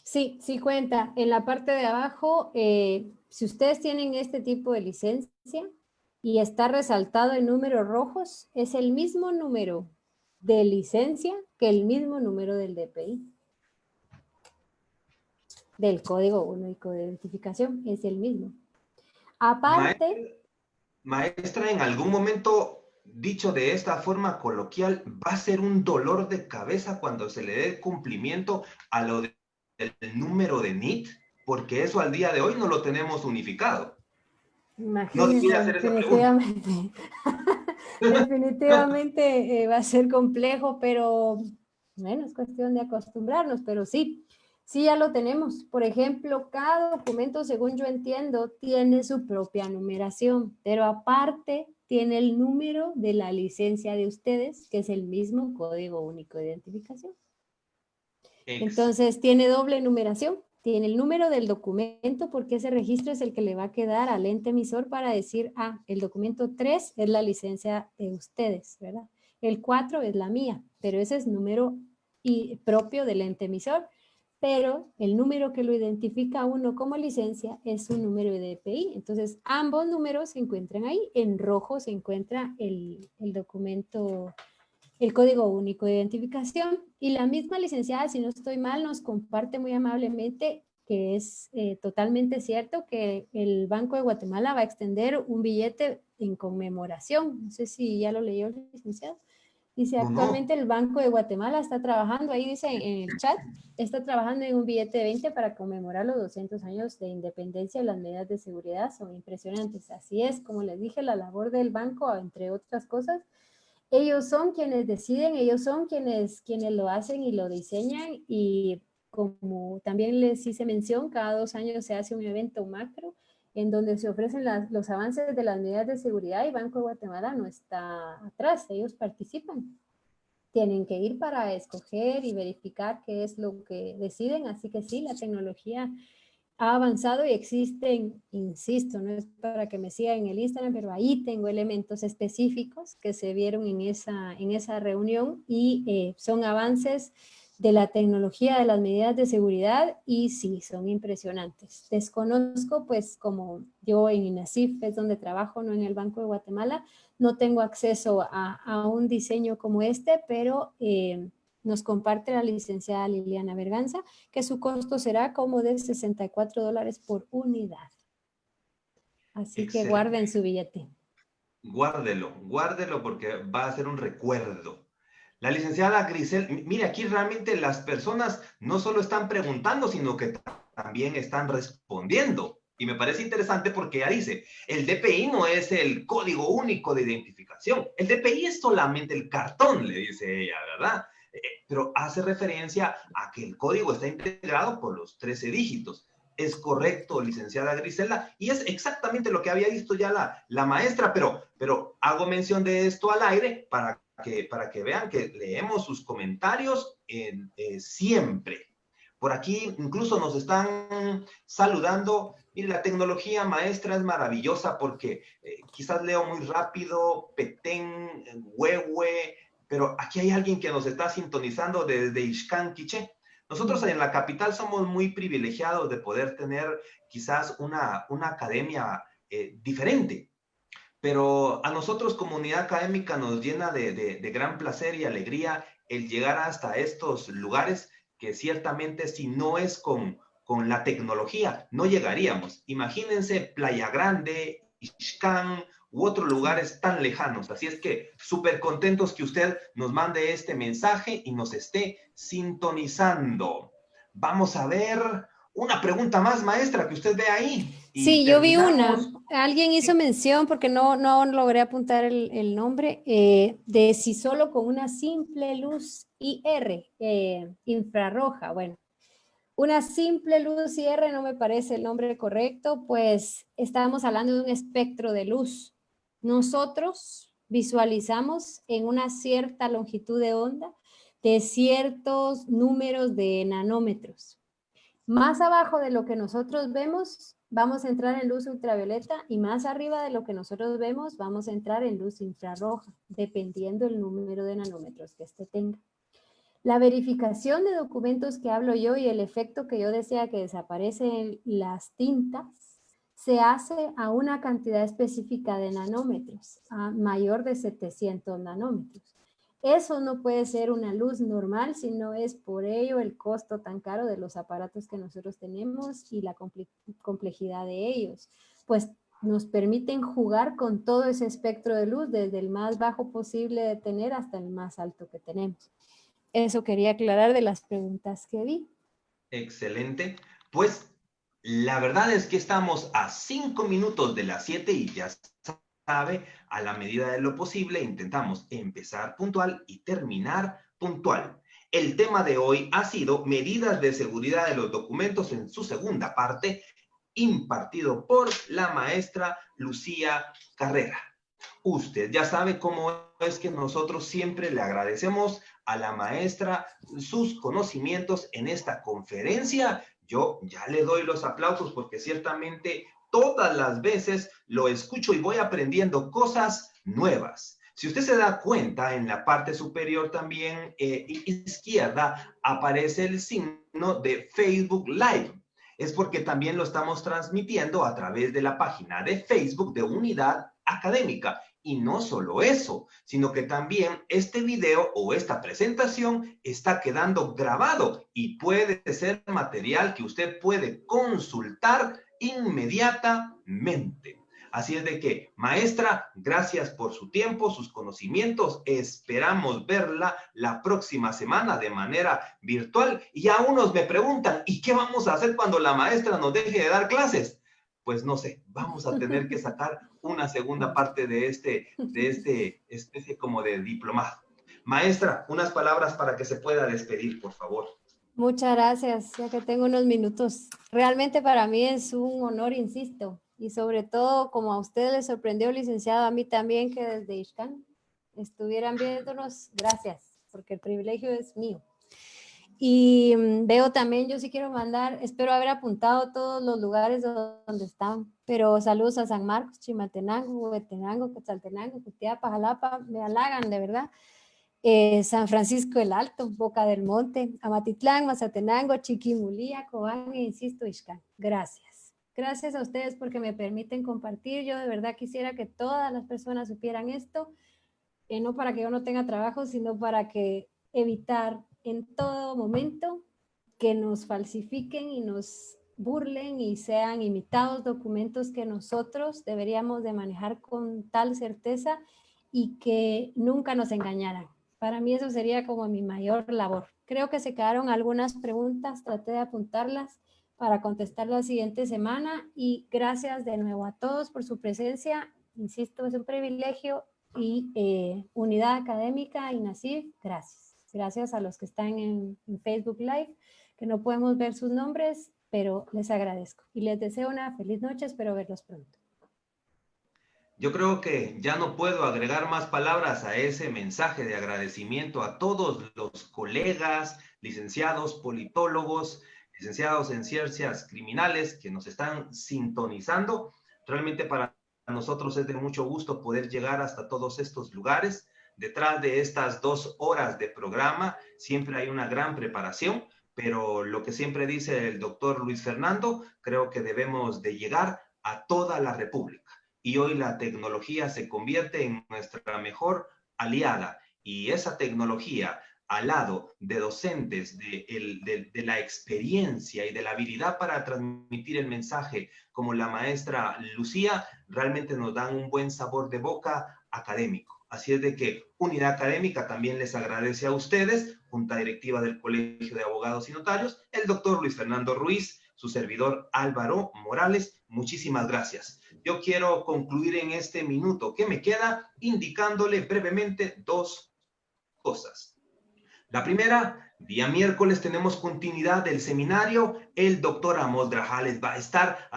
Sí, sí cuenta. En la parte de abajo, si ustedes tienen este tipo de licencia y está resaltado en números rojos, es el mismo número de licencia que el mismo número del DPI. Del código único de identificación, es el mismo. Aparte... Maestra, en algún momento, dicho de esta forma coloquial, va a ser un dolor de cabeza cuando se le dé cumplimiento a lo del número de NIT, porque eso al día de hoy no lo tenemos unificado. No Imagínense, debería hacer esa pregunta. definitivamente. Definitivamente va a ser complejo, pero bueno, es cuestión de acostumbrarnos, pero sí, sí ya lo tenemos. Por ejemplo, cada documento, según yo entiendo, tiene su propia numeración, pero aparte tiene el número de la licencia de ustedes, que es el mismo código único de identificación. Entonces, tiene doble numeración. Tiene el número del documento porque ese registro es el que le va a quedar al ente emisor para decir, ah, el documento 3 es la licencia de ustedes, ¿verdad? El 4 es la mía, pero ese es número propio del ente emisor, pero el número que lo identifica a uno como licencia es un número de DPI. Entonces, ambos números se encuentran ahí. En rojo se encuentra el documento, el código único de identificación, y la misma licenciada, si no estoy mal, nos comparte muy amablemente que es totalmente cierto que el Banco de Guatemala va a extender un billete en conmemoración. No sé si ya lo leyó el licenciado. Dice, actualmente el Banco de Guatemala está trabajando, ahí dice en el chat, está trabajando en un billete de 20 para conmemorar los 200 años de independencia, y las medidas de seguridad son impresionantes. Así es, como les dije, la labor del banco, entre otras cosas, ellos son quienes deciden, ellos son quienes lo hacen y lo diseñan, y como también les hice mención, cada 2 años se hace un evento macro en donde se ofrecen los avances de las medidas de seguridad, y Banco de Guatemala no está atrás, ellos participan. Tienen que ir para escoger y verificar qué es lo que deciden, así que sí, la tecnología ha avanzado y existen, insisto, no es para que me sigan en el Instagram, pero ahí tengo elementos específicos que se vieron en esa reunión, y son avances de la tecnología, de las medidas de seguridad, y sí, son impresionantes. Desconozco, pues como yo en INASIF es donde trabajo, no en el Banco de Guatemala, no tengo acceso a un diseño como este, pero nos comparte la licenciada Liliana Berganza que su costo será como de $64 por unidad. Así que guarden su billete. Guárdelo, guárdelo porque va a ser un recuerdo. La licenciada Grisel, mire, aquí realmente las personas no solo están preguntando, sino que también están respondiendo. Y me parece interesante porque ella dice, el DPI no es el código único de identificación. El DPI es solamente el cartón, le dice ella, ¿verdad? Pero hace referencia a que el código está integrado por los 13 dígitos. Es correcto, licenciada Griselda, y es exactamente lo que había visto ya la maestra, pero hago mención de esto al aire para que vean que leemos sus comentarios siempre. Por aquí incluso nos están saludando. Mire, la tecnología, maestra, es maravillosa porque quizás leo muy rápido, Petén, Huehue, pero aquí hay alguien que nos está sintonizando desde Ixcán, Quiché. Nosotros en la capital somos muy privilegiados de poder tener quizás una academia diferente, pero a nosotros comunidad académica nos llena de gran placer y alegría el llegar hasta estos lugares que ciertamente si no es con la tecnología no llegaríamos. Imagínense Playa Grande, Ixcán u otros lugares tan lejanos. Así es que súper contentos que usted nos mande este mensaje y nos esté sintonizando. Vamos a ver una pregunta más, maestra, que usted ve ahí. Y sí, yo vi una. terminamos. Alguien hizo mención, porque no logré apuntar el nombre, de si solo con una simple luz IR, infrarroja. Bueno, una simple luz IR no me parece el nombre correcto, pues estábamos hablando de un espectro de luz. Nosotros visualizamos en una cierta longitud de onda de ciertos números de nanómetros. Más abajo de lo que nosotros vemos, vamos a entrar en luz ultravioleta, y más arriba de lo que nosotros vemos, vamos a entrar en luz infrarroja, dependiendo el número de nanómetros que este tenga. La verificación de documentos que hablo yo y el efecto que yo decía que desaparecen las tintas, se hace a una cantidad específica de nanómetros, a mayor de 700 nanómetros. Eso no puede ser una luz normal, sino es por ello el costo tan caro de los aparatos que nosotros tenemos y la complejidad de ellos. Pues nos permiten jugar con todo ese espectro de luz, desde el más bajo posible de tener hasta el más alto que tenemos. Eso quería aclarar de las preguntas que vi. Excelente. Pues la verdad es que estamos a 5 minutos de las 7 y ya sabe, a la medida de lo posible intentamos empezar puntual y terminar puntual. El tema de hoy ha sido medidas de seguridad de los documentos en su segunda parte, impartido por la maestra Lucía Carrera. Usted ya sabe cómo es que nosotros siempre le agradecemos a la maestra sus conocimientos en esta conferencia. Yo ya le doy los aplausos porque ciertamente todas las veces lo escucho y voy aprendiendo cosas nuevas. Si usted se da cuenta, en la parte superior también izquierda aparece el signo de Facebook Live. Es porque también lo estamos transmitiendo a través de la página de Facebook de Unidad Académica. Y no solo eso, sino que también este video o esta presentación está quedando grabado y puede ser material que usted puede consultar inmediatamente. Así es de que, maestra, gracias por su tiempo, sus conocimientos. Esperamos verla la próxima semana de manera virtual. Y a unos me preguntan, ¿y qué vamos a hacer cuando la maestra nos deje de dar clases? Pues no sé, vamos a tener que sacar una segunda parte de este especie como de diplomado. Maestra, unas palabras para que se pueda despedir, por favor. Muchas gracias, ya que tengo unos minutos. Realmente para mí es un honor, insisto, y sobre todo como a usted le sorprendió, licenciado, a mí también que desde Ixcán estuvieran viéndonos, gracias, porque el privilegio es mío. Y veo también, yo sí quiero mandar, espero haber apuntado todos los lugares donde están, pero saludos a San Marcos, Chimaltenango, Huehuetenango, Quetzaltenango, Cutiapa, Jalapa, me halagan de verdad. San Francisco el Alto, Boca del Monte, Amatitlán, Mazatenango, Chiquimulía, Cobán e insisto, Ixcán. Gracias. Gracias a ustedes porque me permiten compartir. Yo de verdad quisiera que todas las personas supieran esto, no para que yo no tenga trabajo, sino para que evitar en todo momento que nos falsifiquen y nos burlen y sean imitados documentos que nosotros deberíamos de manejar con tal certeza y que nunca nos engañaran. Para mí eso sería como mi mayor labor. Creo que se quedaron algunas preguntas, traté de apuntarlas para contestar la siguiente semana y gracias de nuevo a todos por su presencia. Insisto, es un privilegio y Unidad Académica y NACIF, gracias. Gracias a los que están en Facebook Live, que no podemos ver sus nombres, pero les agradezco y les deseo una feliz noche, espero verlos pronto. Yo creo que ya no puedo agregar más palabras a ese mensaje de agradecimiento a todos los colegas, licenciados, politólogos, licenciados en ciencias criminales que nos están sintonizando. Realmente para nosotros es de mucho gusto poder llegar hasta todos estos lugares. Detrás de estas 2 horas de programa siempre hay una gran preparación, pero lo que siempre dice el doctor Luis Fernando, creo que debemos de llegar a toda la República. Y hoy la tecnología se convierte en nuestra mejor aliada y esa tecnología al lado de docentes, de la experiencia y de la habilidad para transmitir el mensaje como la maestra Lucía, realmente nos dan un buen sabor de boca académico. Así es de que Unidad Académica también les agradece a ustedes, Junta Directiva del Colegio de Abogados y Notarios, el doctor Luis Fernando Ruiz, su servidor Álvaro Morales, muchísimas gracias. Yo quiero concluir en este minuto que me queda indicándole brevemente 2 cosas. La primera, día miércoles tenemos continuidad del seminario, el doctor Amos Grajales va a estar,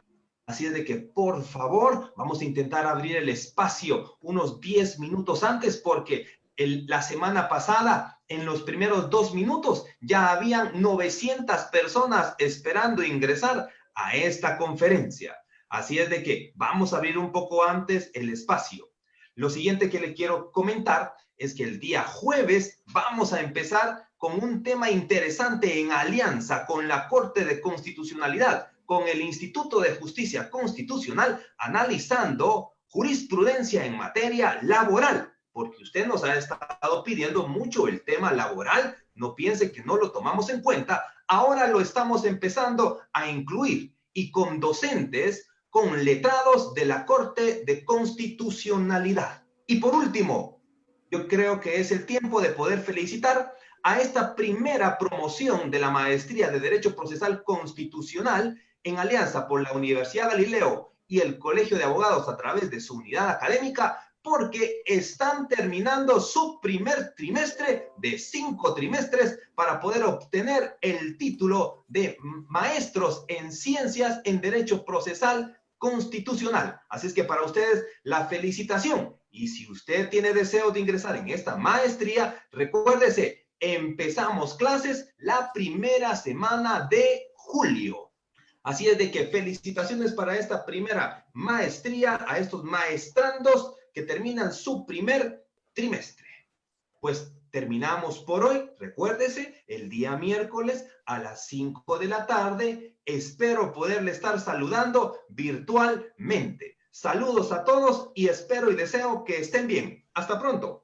así es de que por favor vamos a intentar abrir el espacio unos 10 minutos antes porque la semana pasada, en los primeros 2 minutos, ya habían 900 personas esperando ingresar a esta conferencia. Así es de que vamos a abrir un poco antes el espacio. Lo siguiente que le quiero comentar es que el día jueves vamos a empezar con un tema interesante en alianza con la Corte de Constitucionalidad, con el Instituto de Justicia Constitucional, analizando jurisprudencia en materia laboral. porque usted nos ha estado pidiendo mucho el tema laboral. No piense que no lo tomamos en cuenta. Ahora lo estamos empezando a incluir y con docentes, con letrados de la Corte de Constitucionalidad. Y por último, yo creo que es el tiempo de poder felicitar a esta primera promoción de la Maestría de Derecho Procesal Constitucional en alianza por la Universidad Galileo y el Colegio de Abogados a través de su unidad académica, porque están terminando su primer trimestre de 5 trimestres para poder obtener el título de maestros en ciencias en Derecho Procesal Constitucional. Así es que para ustedes la felicitación. Y si usted tiene deseo de ingresar en esta maestría, recuérdese, empezamos clases la primera semana de julio. Así es de que felicitaciones para esta primera maestría, a estos maestrandos que terminan su primer trimestre. Pues terminamos por hoy. Recuérdese, el día miércoles a las 5 de la tarde, espero poderle estar saludando virtualmente. Saludos a todos y espero y deseo que estén bien. Hasta pronto.